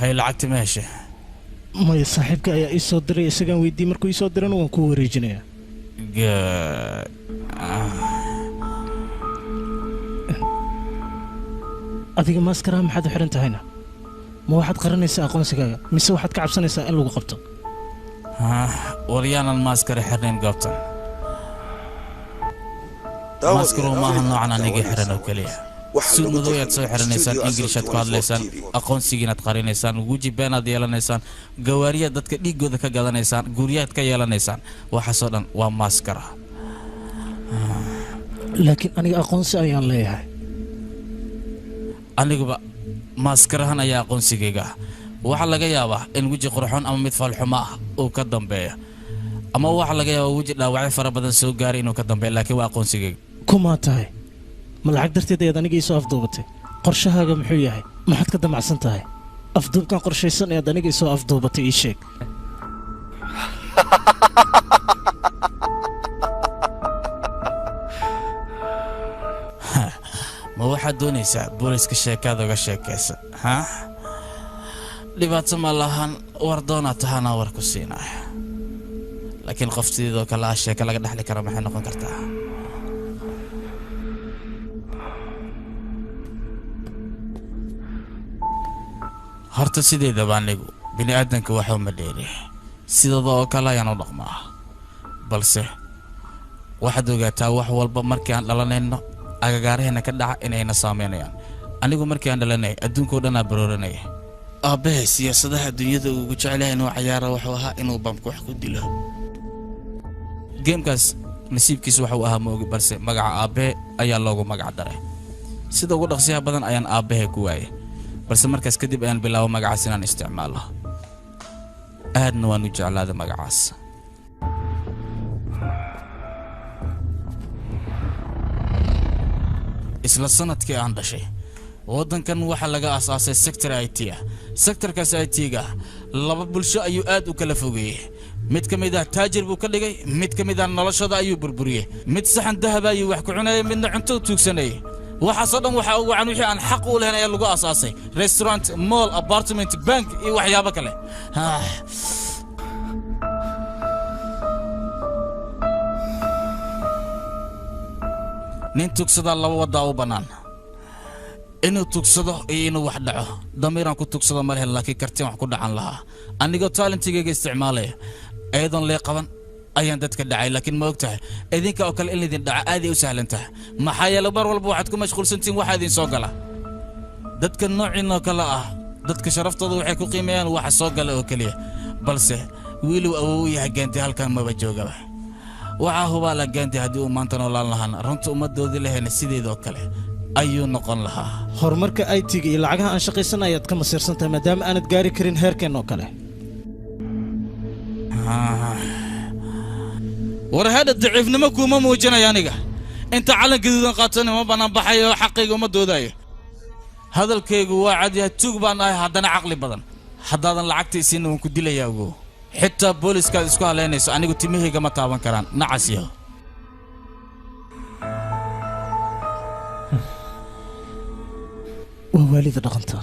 hay lacagti ma heshe maya saaxiibka ayaa ii soo diray isagaan weydiiyey markuu ii soo dirana waan ku wareejinayaa adiga maaskaraha maxaad u xihan tahayna ma waxaad qaranaysaa aqoonsigaaga mise waxaad ka cabsanaysaa in lagu qabto waryaanan maaskara xirnayn goobtan maaskaru maaha noocan anigii xiran oo keliya suud madow ayaad soo xiranaysaan inglishaad ku hadlaysaan aqoonsigiinaad qarinaysaan weji beenaad yeelanaysaan gawaariyaad dadka dhiiggooda ka gadanaysaan guryaad ka yeelanaysaan waxaasoo dhan waa maaskara laakiin aniga aqoonsi ayaan leeyahay aniguba maaskarahan ayaa aqoonsigayga ah waxaa laga yaabaa in weji qurxoon ama mid faalxumo ah uu ka dambeeya ama waxaa laga yaabaa weji dhaawacyo fara badan soo gaaray inuu ka dambeeya laakiin waa aqoonsigayga kumaa tahay ma lacag darteed ayaad aniga ii soo afduubatay qorshahaaga muxuu yahay maxaad ka damacsan tahay afduubkan qorshaysan ayaad aniga ii soo afduubatay ii sheeg ma waxaad doonaysaa booliska sheekaad uga sheekaysa ha dhibaato ma lahan war doonaa tahaanaa war ku siinaya laakiin qoftiidoo kale ah sheeka laga dhexli kara maxay noqon kartaa horta sideedaba anigu bini aadanka waxuu ma dheeri sidooda oo kale ayaan u dhaqmaa balse waxaad ogaataa wax walba markii aan dhalanayno agagaaraheenna ka dhaca inayna saameynayaan anigu markii aan dhalanay adduunkao dhanaa barooranaya aabbahe siyaasadaha adduunyada ugu jecelahay inuu cayaara wuxuu ahaa inuu bamka wax ku dilo geemkaas nasiibkiisa waxuu ahaa moogi balse magaca aabbahe ayaa loogu magac daray sida ugu dhaqsiyaha badan ayaan aabbahe ku waayay balse markaas kadib ayaan bilaabo magacaas inaan isticmaalo aadna waan u jeclaaday magacaas isla sanadkii aan dhashay waddankan waxaa laga aasaasay sector IT ah sectorkaas IT-ga laba bulsho ayuu aad u kala fogeeyey mid ka mid ah taajir buu ka dhigay mid ka mid ah noloshada ayuu burburiyey mid saxan dahab ayuu wax ku cunayay midna cunto u tuugsanayay waxaasoo dhan waxaa ugu wacan wixii aan xaq u lahayn ayaa lagu aasaasay restaurant mall apartment bank iyo waxyaabo kale nin tugsada laba waddaa u bannaan inuu tugsado iyo inuu wax dhaco damiiraan ku tugsado ma lehen laakiin kartiin wax ku dhacan lahaa anigoo taalentigayga isticmaalaya ayadoon lee qaban ayaan dadka dhacay laakiin ma og tahay idinka oo kale in laydin dhaco aaday u sahlan tahay maxaa yeele mar walba waxaad ku mashquulsantihiin waxaa idin soo gala dadka noociinoo kale ah dadka sharaftooda waxay ku qiimeeyaan waxa soo gala oo keliya balse wiiluu awow u yahay gaanti halkan maba joogaba waxaa hubaala gaanti haddii uu maanta noolaan lahaana runta ummaddoodii lahayna sideedoo kale ayuu noqon lahaa horumarka IT-ga iyo lacagaha aan shaqaysan ayaad ka masiirsantahay maadaama aanad gaari karin heerkeen oo kale war hadha daciifnimo kuuma muujinaya aniga inta calan gaduudan qaatana ma bannaan baxayo oo xaqayga uma doodaayo hadalkaygu waa cadyahay tuug baan ahay haddana caqli badan haddaadan lacagta isiinna waan ku dilayaa ogow xitaa booliskaad isku haleynayso anigu timahayga ma taaban karaan nacas yaho waa waalida dhaqantaa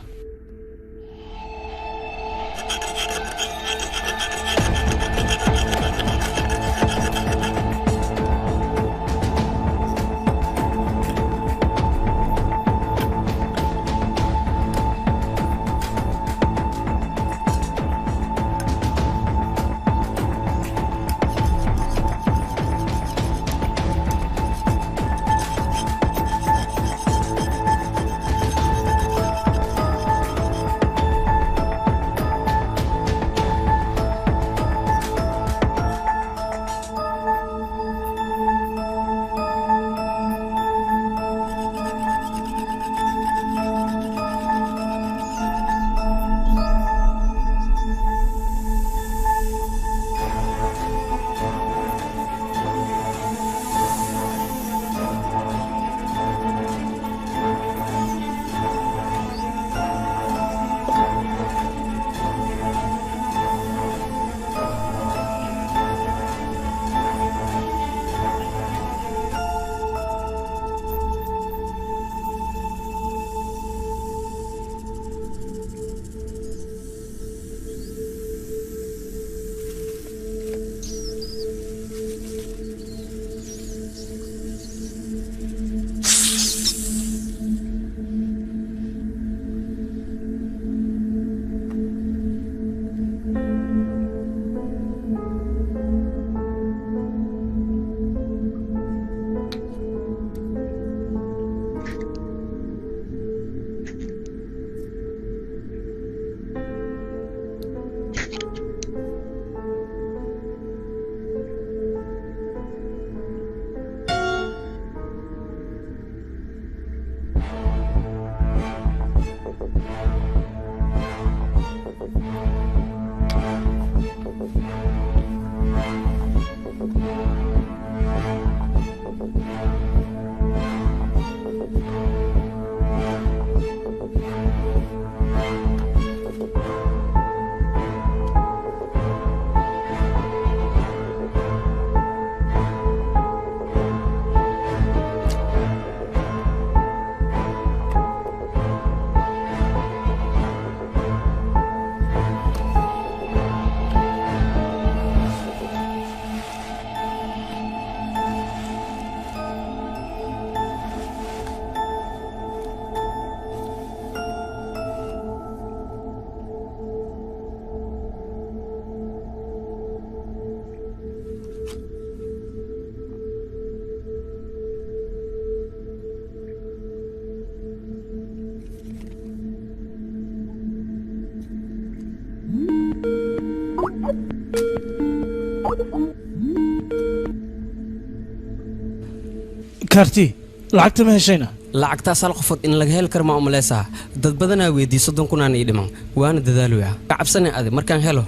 كارتي لعقت ما هشينا lacagtaas hal qofood in laga heli karo ma umaleysaa dad badanaa weydiiso 30 kun aan ii dhiman waana dadaalaya ka cabsanay adi markaan helo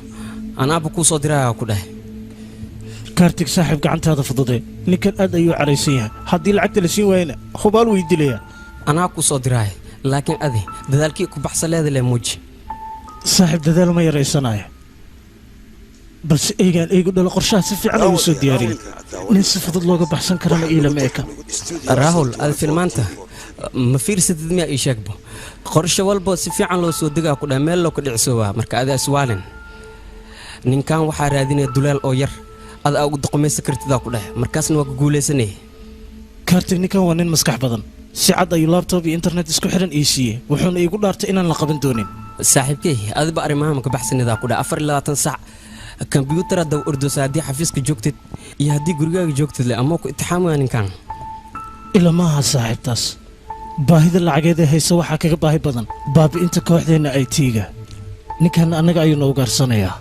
anaaba kuu soo diraya ku dhahay كارتيك صاحب قعنتها فضدي نكن أد أيو عريسيها حدي لعقت لسين وين خبال ويدليا أنا كو صدراي لكن أذي دذلكي كو بحصل هذا اللي موجي صاحب دذال ما يريسناي بس إيجان إيجو دل قرشات سفي على وسود دياري ننسى فضل لوجا بحسن كرنا إلى ميكا راهول هذا فيلم أنت ما في 600 إيش يكبو قرش والبو سفي على وسود دقا كل ميل لو كل عسوا مركا هذا سوالن نين كان وحار هذين الدولار أوير هذا أو دقمة سكرت ذا كله مركزنا وجولة سنة كارتك نكان ونين مسكح بدن سعد أي لابتوب إنترنت إسكو حرن إيشية وحنا يقول دارت إن لقبن دونين صاحبك هذا بقى رمامك بحسن ذا كله أفر لا تنسى كمبيوتر دو أردو سادي حفيزك جوكت يهدي جرجاك جوكت لأمك اتحامل يعني كان إلا ما هالصاحب تاس باهي ذا العقيدة هي سوا حكي باهي بدن باب أنت كوحدين أي تيجا نكان أنا قايل نوجر صنيع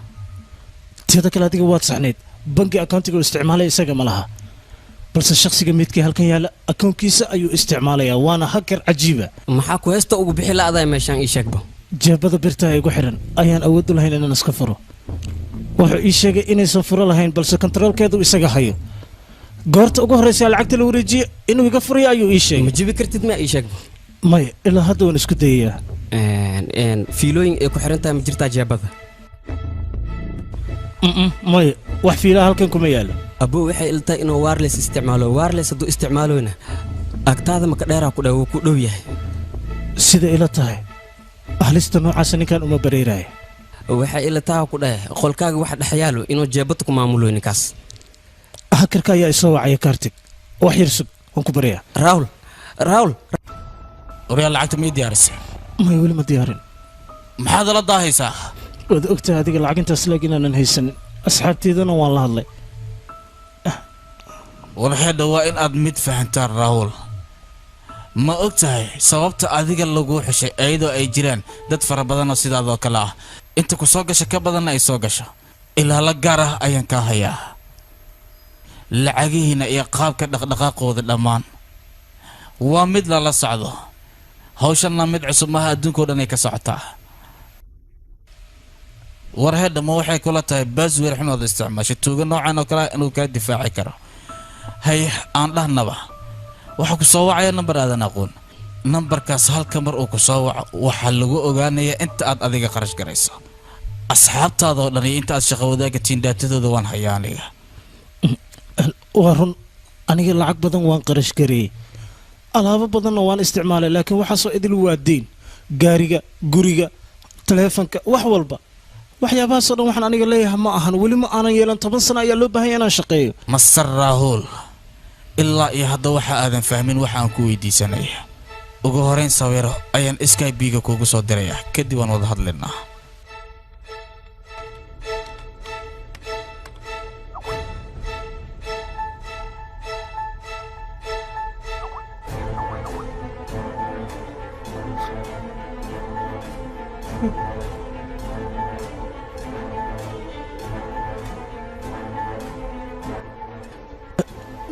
تيجا كلا تيجي واتس عنيد بنكي أكاونتك استعماله يسجل ملها بس الشخص جميتك هل كان يلا أكاونت كيسة أيو استعماله وانا هكر عجيبة محاكو هستو وبحلا هذا ماشان إيشكبه جابده برتاها يقول حرن أيان أود لهين أن نسكفره wuxuu ii sheegay inaysan furo lahayn balse kontaroolkeedu isaga hayo goorta ugu horreysay lacagta la wareejiye inuu iga furayo ayuu ii sheegay ma jibi kartid ma ii sheeg maya ilaa hadda waan isku dayayaa fiilooyin ay ku xiran tahay ma jirtaa jeebada maya wax fiilaa halkan kuma yaalo abuu waxay iltahay inuu wireless isticmaalo wireless hadduu isticmaaloyna agtaada maka dheeraa ku dhow ku dhow yahay sida ila tahay halista noocaasa ninkan uma bareeraya waxay ila taa ku dhahay qolkaaga wax dhaxyaalo inuu jeebada ku maamulo ninkaas hakarka ayaa isoo wacaya kaartig wax yar sug waan ku baryaa raul oriyaa lacagta mii diyaarisay may weli ma diyaarin maxaad la daahaysaa waad ogtahay adiga lacagintaas laakiin aanan haysanin asxaabteedana waan la hadlay warxeedha waa in aad mid fahantaan raul ma ogtahay sababta adiga lagu xushay ayadoo ay jiraan dad fara badan oo sidaadoo kale ah inta ku soo gasha ka badanna ay soo gasho ilaa la gaar ah ayaan kaa hayaa lacagihiina iyo qaabka dhaqdhaqaaqooda dhammaan waa mid lala socdo hawshanna mid cusub maaha adduunkao dhan ay ka socotaa warheedha ma waxay kula tahay baasweer xumood isticmaasho tuuga noocan oo kale inuu kaa difaaci karo hay aan dhahnaba waxaa ku soo wacaya nambar aadan aqoon nambarkaas halka mar uu ku soo waco waxaa lagu ogaanayaa inta aad adiga qarash garayso asxaabtaada oo dhan iyo inta aad shaqo wadaagga tiindaatadooda waan hayaa aniga waa run aniga lacag badan waan qarash gareeyey alaabo badanna waan isticmaalay laakiin waxaasoo idil waa deyn gaariga guriga taleefanka wax walba waxyaabahaasoo dhan waxaan aniga leeyahay ma ahan weli ma aanan yeelan 10 sano ayaa loo baahan yahay inaan shaqeeyo masar raahul ilaa iyo hadda waxa aadan fahmin waxaan ku weydiisanaya ugu horeyn sawiro ayaan Skype-ga kuugu soo dirayaa kadib waan wada hadlaynaa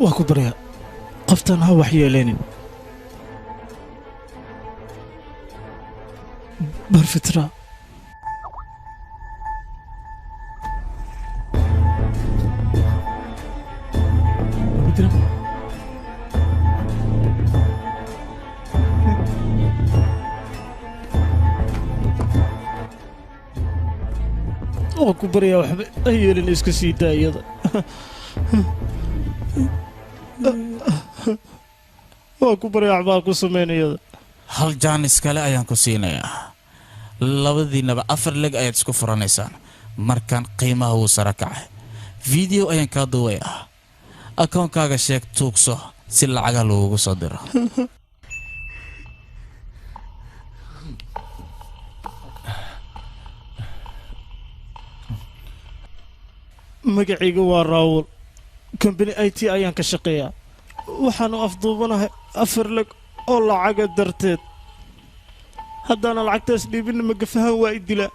waa ku baryaa qoftan ha wax yeeleenin barfitra dira waan ku baryaa waxba ha yeelin iska sii daa iyada waan ku baryaa waxbaa ku samaynayada hal jaanis kale ayaan ku siinayaa labadiinaba 4 leg ayaad isku furanaysaan markaan qiimaha wuu sara kacay video ayaan kaa duubayaa akoonkaaga sheeg tuugso si lacaga loogu soo diro magacayga waa raawul kambani IT ayaan ka shaqeeyaa waxaanu afduubanahay 4 leg oo lacaga darteed haddaana lacagtaas dhiibinna magafahaan waa i dilaa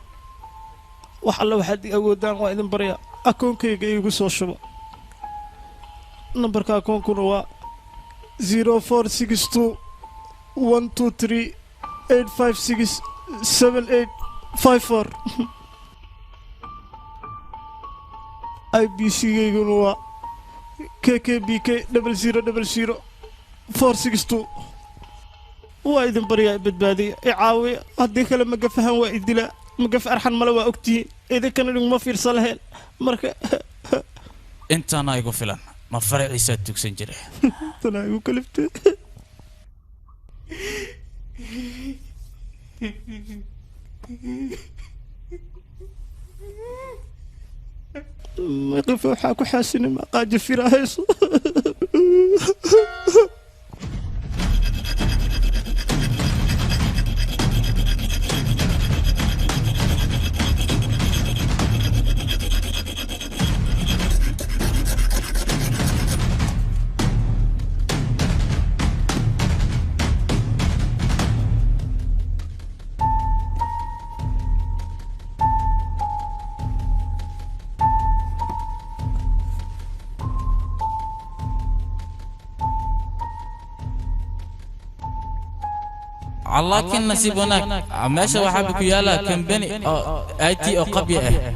wax alle waxaad i awoodaan waa idin baryaa akoonkayga iigu soo shubo nambarka akoonkuna waa 04623238567854 IBC-gayguna waa KKBK 0000 waa idin baryaa badbaadiya i caawiya haddii kale magafahan waa i dilaa magaf arxan male waa ogtihiin idinkana dhiguma fiirsa laheen marka intaana igu filan ma faraciisaad tugsan jire tanaa igu kaliftay مقف وحاكو حاسين ما قاجة في رايس لكن نصيب هناك ماشي وحابك يالا كمبني اي تي او قبيه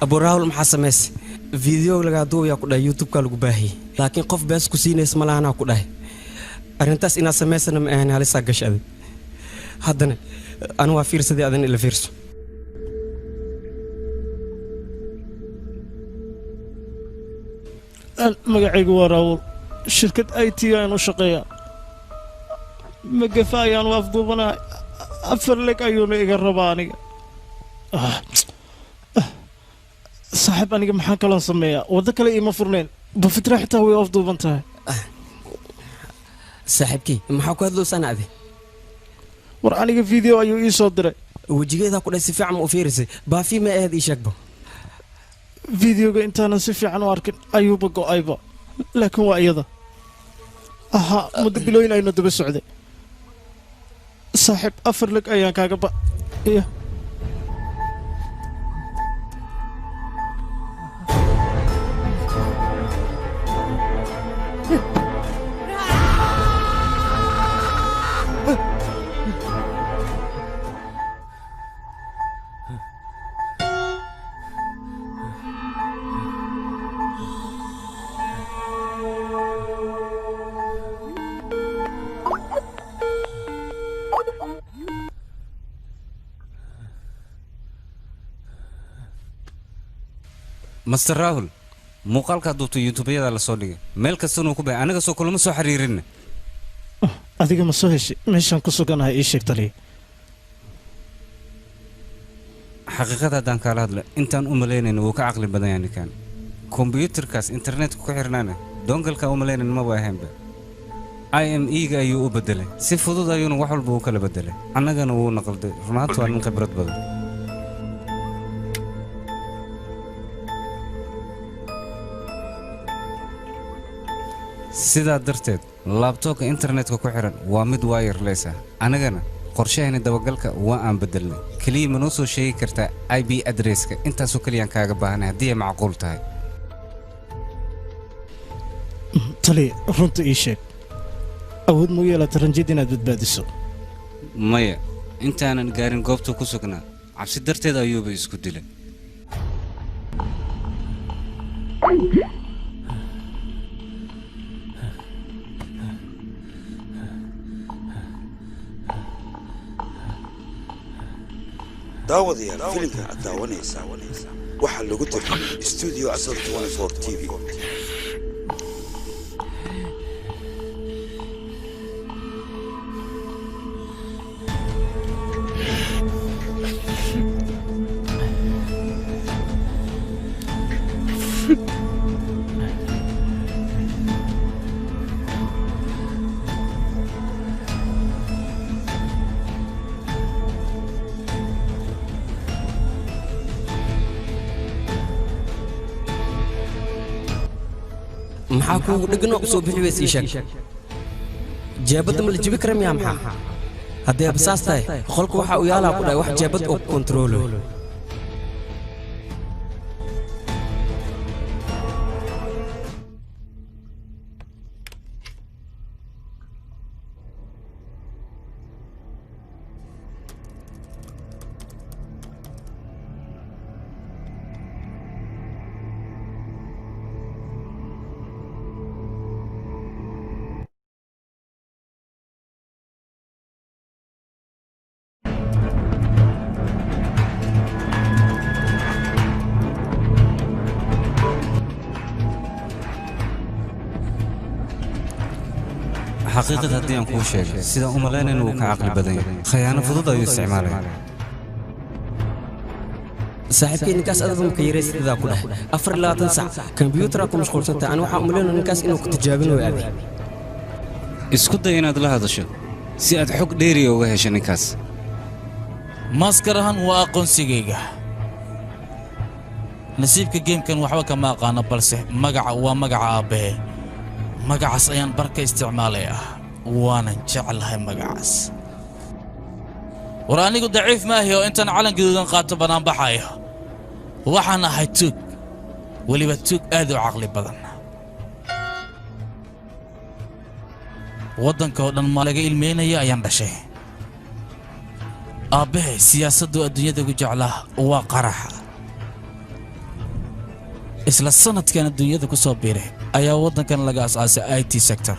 أبو راهول محسمس فيديو لقى دوب ياكل يوتيوب كالو باهي لكن قف بس كسينة اسمه لا أنا أكله أرنتاس إن سمس أنا يعني هالي ساقش هذا هذا أنا وفيرس دي أذن إلى فيرس magacaygu waa raawul shirkad IT ayaan u shaqeeyaa magafa ayaan u afduubanahay afar leg ayuuna iga rabaa aniga saaxiib aniga maxaan kaloo sameeyaa waddo kale iima furnayn bafitra xitaa way afduuban tahay saaxiibkii maxaa ku hadloosan adi war aniga video ayuu ii soo diray wejigeeda ku dhay si fiican u fiirisay baafi ma ahayd ii sheegbo فيديوغا انتانا سفيعان واركن ايوبا قو لكن وايضا اها مدبلوين اينو دبا سعودي صاحب افر لك ايان كاقبا ايه مستر راهول muuqaalka duubta youtube-yada la soo dhigay meel kastana uu ku baa anaga soo kulama soo xiriirin adiga ma soo heshay meeshan ku suganahay ii sheeg taliye xaqiiqada haddaan kaala hadla intaan u malaynayna wuu ka caqli badan yahay ninkan kombiyuutarkaas internetka ku xirnaana doongalka u malaynayn maba ahaynba IME-ga ayuu u bedelay si fudud ayuuna wax walba u kala bedelay annagana wuu naqalday runaantu waa nin khibrad badan sidaa darteed laabtoobka internetka ku xiran waa mid wireless ah anagana qorshahayna dabagalka waa aan bedelnay kaliya ma noo soo sheegi kartaa IP adresska intaasoo kaliyaan kaaga baahanay haddii ay macquul tahay taliye runta ii sheeg awood mu yeelata ranjid inaad badbaadiso maya intaanan gaarin goobtuu ku sugnaa cabsi darteed ayuuba isku dilay daawadayaal filimka aad daawanaysaa waxaa lagu tarjumay studio asal 24 TV maxaa kuugu dhegno soo bixi weys ii sheeg jeebadda ma la jibi kara miyaa maxaa haddii absaas tahay qolka waxaa u yaalaa ku dhahay wax jeebad oo kontroolo xaqiiqada haddii aan kuu sheegay sidaan u malaynayna wuu ka caqli badan yahay khayaano fudud ayuu isticmaalaya saaxiibkii ninkaas adaba maka yaraysidaa ku dhahay 24 sac kombiyuutara ku mashquulsantahay aan waxaa umalaynaya ninkaas inuu ku tijaabin way adi isku day inaad la hadasho si aad xog dheeriya uga hesho ninkaas maaskarahan waa aqoonsigayga nasiibka geemkan waxba kama aqaano balse magaca waa magaca aabbahe magacaas ayaan barka isticmaalayaa waanan jeclahay magacaas war anigu daciif maahi oo intaan calan gaduudan qaato banaanbaxayo waxaan ahay tuug weliba tuug aad u caqli badan waddanka oo dhan ma laga ilmeynaya ayaan dhashay aabbahe siyaasaddu adduunyada ugu jeclaa waa qaraxa isla sanadkan adduunyada ku soo biiray ayaa waddankan laga asaasay IT sector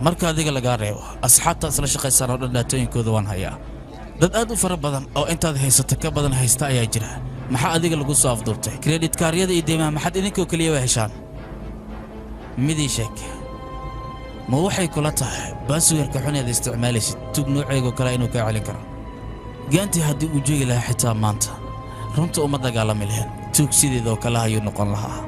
marka adiga laga reebo asxaabta isla shaqaysan oo dhaatooyinkooda waan hayaa dad aad u fara badan oo intaad haysato ka badan haysta ayaa jira maxaa adiga lagu soo afduubtay credit card-yada iyo deymaha maxaad idinkoo kaliya waa heshaan midii sheeg ma waxay kula tahay baasweerka xuneeda isticmaalaysid tug nooceegoo kale inuu kaa celin karo gaantii haddii uu joogi lahaa xitaa maanta runta uma dagaalami lahayn tug sideedoo kale ayuu noqon lahaa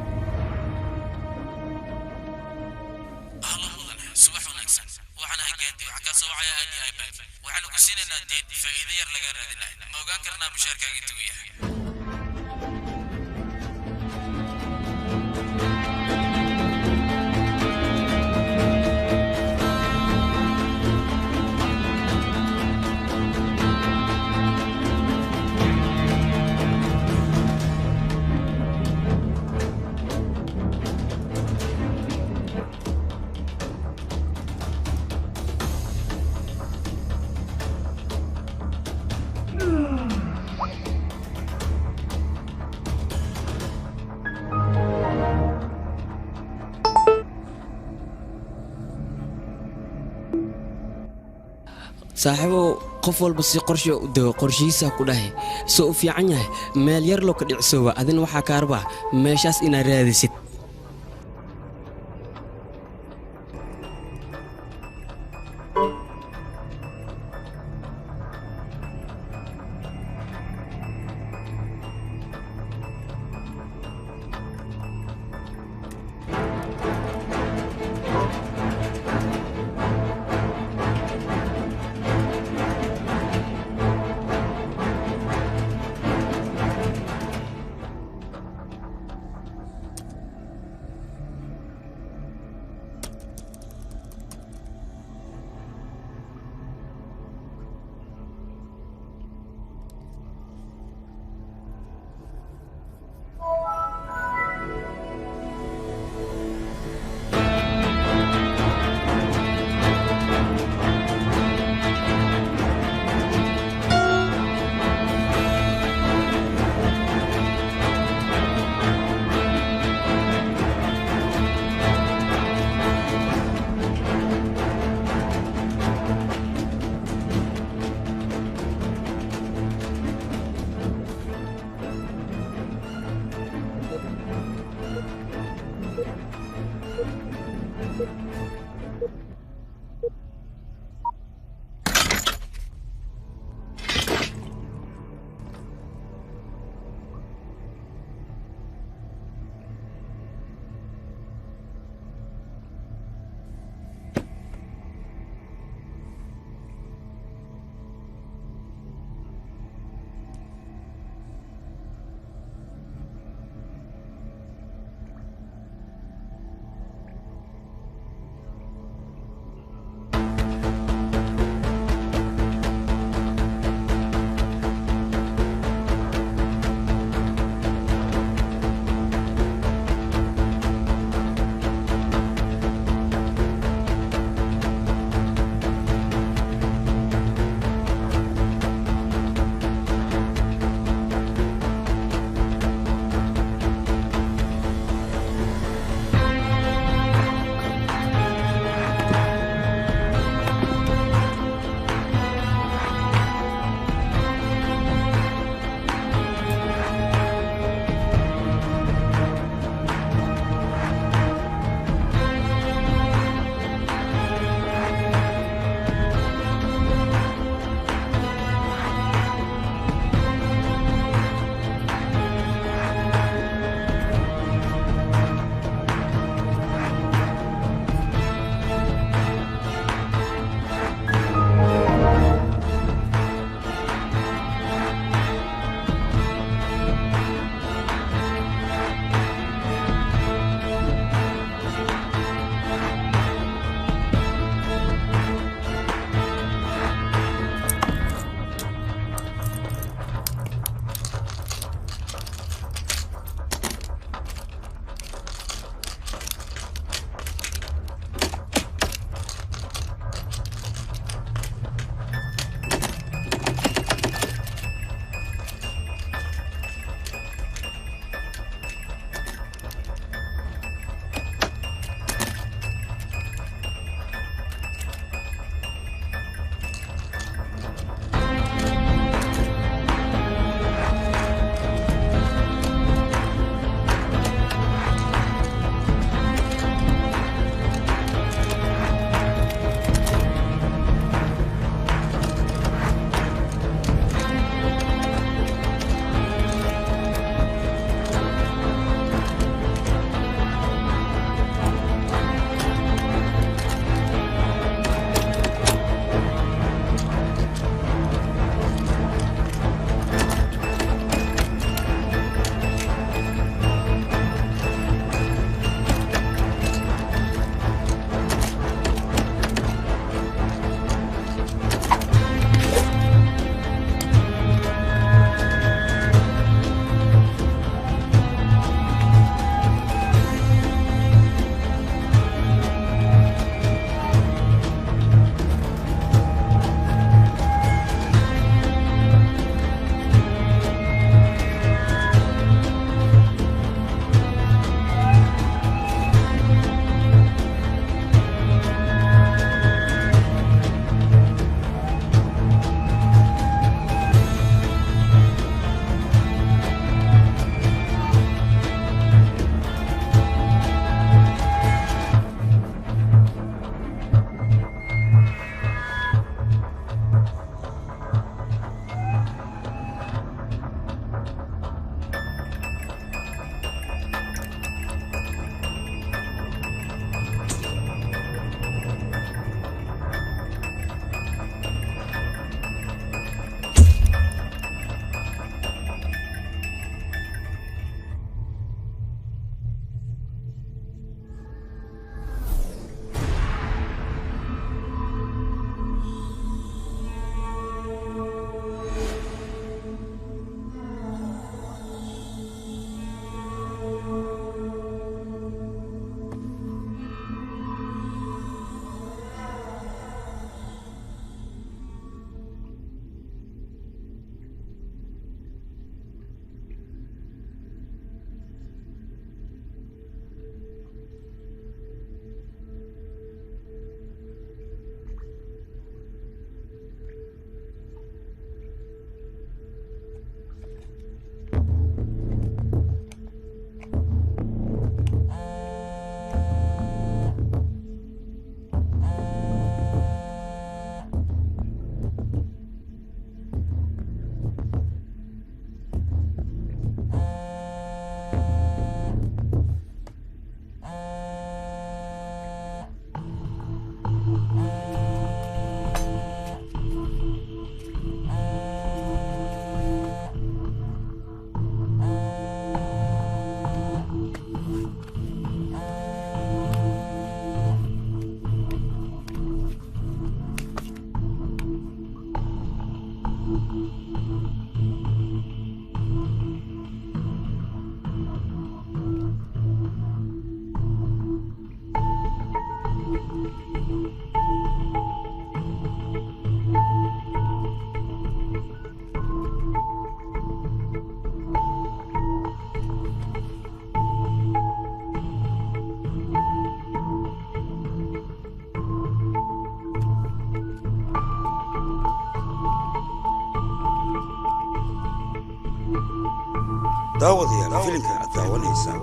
saaxiibo qof walba si qorshe u dawo qorshihiisa ku dhahay soo u fiican yahay meel yar loo ka dhicsooba adina waxaa ka arbaa meeshaas inaad raadisid daawadayaal filimka aad daawanaysaa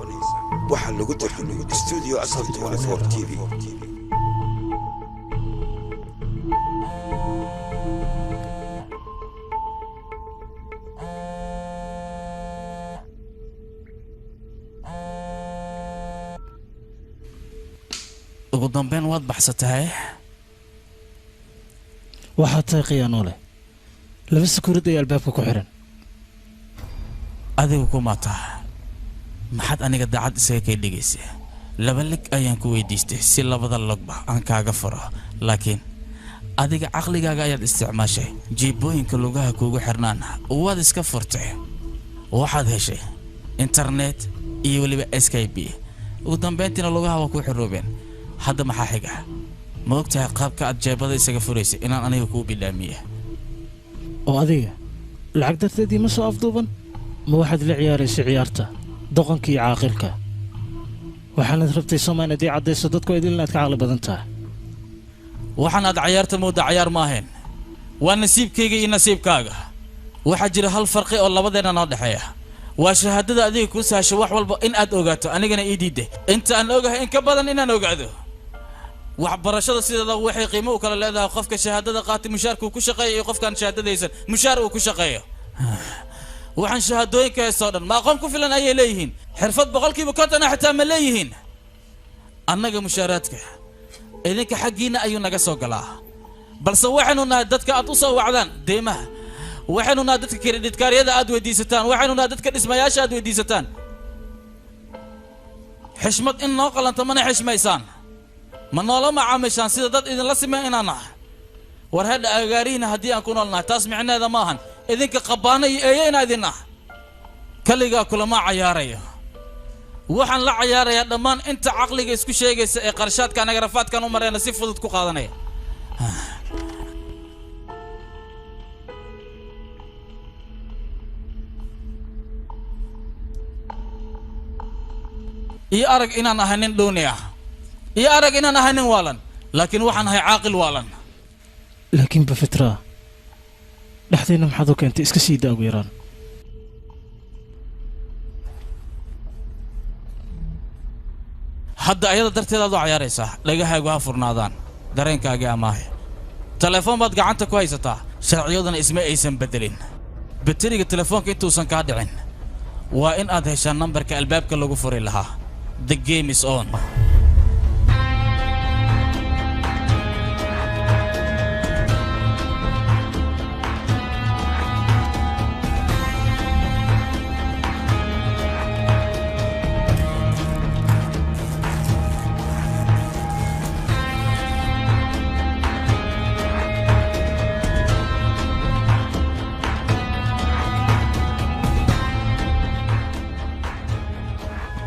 waxaa lagu tarjumay studio asal 24 TV. ugu dambeyn waad baxsatahay waxaad tahay khiyaano leh laba sakuurad ay albaabka ku xiran adigu kuma taha maxaad aniga daacad isaga kay dhigaysaa laba lig ayaan ku weydiistay si labada logba aan kaaga furo laakiin adiga caqligaaga ayaad isticmaashay jiibooyinka lugaha kuugu xirnaan waad iska furtay waxaad heshay internet iyo weliba skype ugu dambeyntiina lugaha waa ku xiroobeen hadda maxaa xiga ma ogtahay qaabka aad jeebada isaga furaysay inaan aniga kuu bilaamiya oo adiga lacag darteedii ma soo afduuban ma waxaad la ciyaaraysay ciyaarta doqonkii caaqilka waxaanad rabtay Soomaaliya haddii caddayso dadku idin inaad ka caqli badan tahay waxaan aad ciyaarta mooda ciyaar ma ahayn waa nasiibkayga iyo nasiibkaaga waxaa jira hal farqi oo labadeena noo dhexeeya waa shahaadada adiga ku saasho wax walba in aad ogaato anigana ii diiday inta aan ogahay in ka badan inaan ogaado waxbarashada sideeda waxay qiimo u kala leedahay qofka shahaadada qaatay mushaarku ku shaqeeyo iyo qofkan shahaadadaysan mushaar uu ku shaqeeyo waxaan shahaadooyinka heesoo dhan ma aqoon ku filan ayay leeyihiin xirfad boqolkiiba konton xitaa ma leeyihiin annaga mushaaraadka idinka xaggiina ayuu naga soo galaa balse waxaynu nahay dadka aad u soo wacdaan deemaha waxaynu nahay dadka kreditkaariyada aad weydiisataan waxaynu nahay dadka dhismayaasha aad weydiisataan xishmad in noo qalanta mana xishmaysaan ma noola macaamishaan sida dad idinla simeen inaan nahay war hadha agaarihiina haddii aan ku nool nahay taas micneeda maahan idinka qabaana iyo eeyeyna idin ah kaligaa kulama cayaaraya waxaan la cayaarayaa dhammaan inta caqliga isku sheegaysa ee qarshaadka anaga rafaadkan u marayna si fudud ku qaadanaya iyo arag inaan ahay nin dhuuni ah iyo arag inaan ahay nin waalan laakiin waxaan ahay caaqil waalan laakiin bafitra dhexdeena maxaad u keentay iska sii daa ugu yaraan hadda ayada darteed aad u cayaaraysaa dhagahaagu ha furnaadaan dareenkaagii amaahe telefoon baad gacanta ku haysataa sharciyaduna isma aysan bedelin bateriga telefoonka intuusan kaa dhicin waa in aad heshaan nambarka albaabka lagu furi lahaa the game is on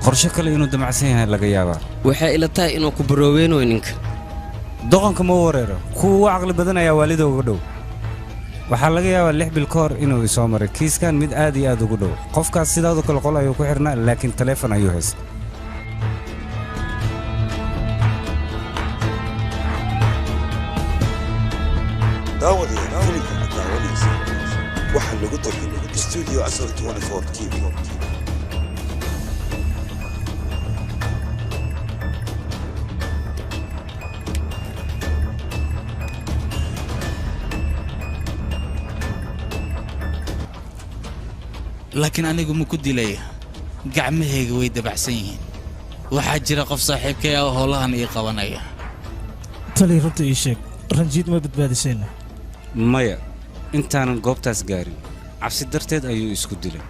qorshe kale inuu damacsan yahay laga yaabaa waxay ila tahay inuu ku barooweynayo ninka doqonka ma wareero kuwa ugu caqli badan ayaa waalida uga dhow waxaa laga yaabaa 6 bil ka hor inuu isoo maray kiiskan mid aad iyo aad ugu dhow qofkaas sidaadoo kale qol ayuu ku xirnaa laakiin taleefon ayuu haysta daawadayaal filimka aad daawanaysa waxaa lagu tarjumay studio asal 24 TV. laakiin anigu ma ku dilay gacmahayga way dabacsan yihiin waxaa jira qof saaxiibkay ah oo howlahan ii qabanaya tali runta ii sheeg ranjiid ma badbaadisayna maya intaanan goobtaas gaarin cabsi darteed ayuu isku dilay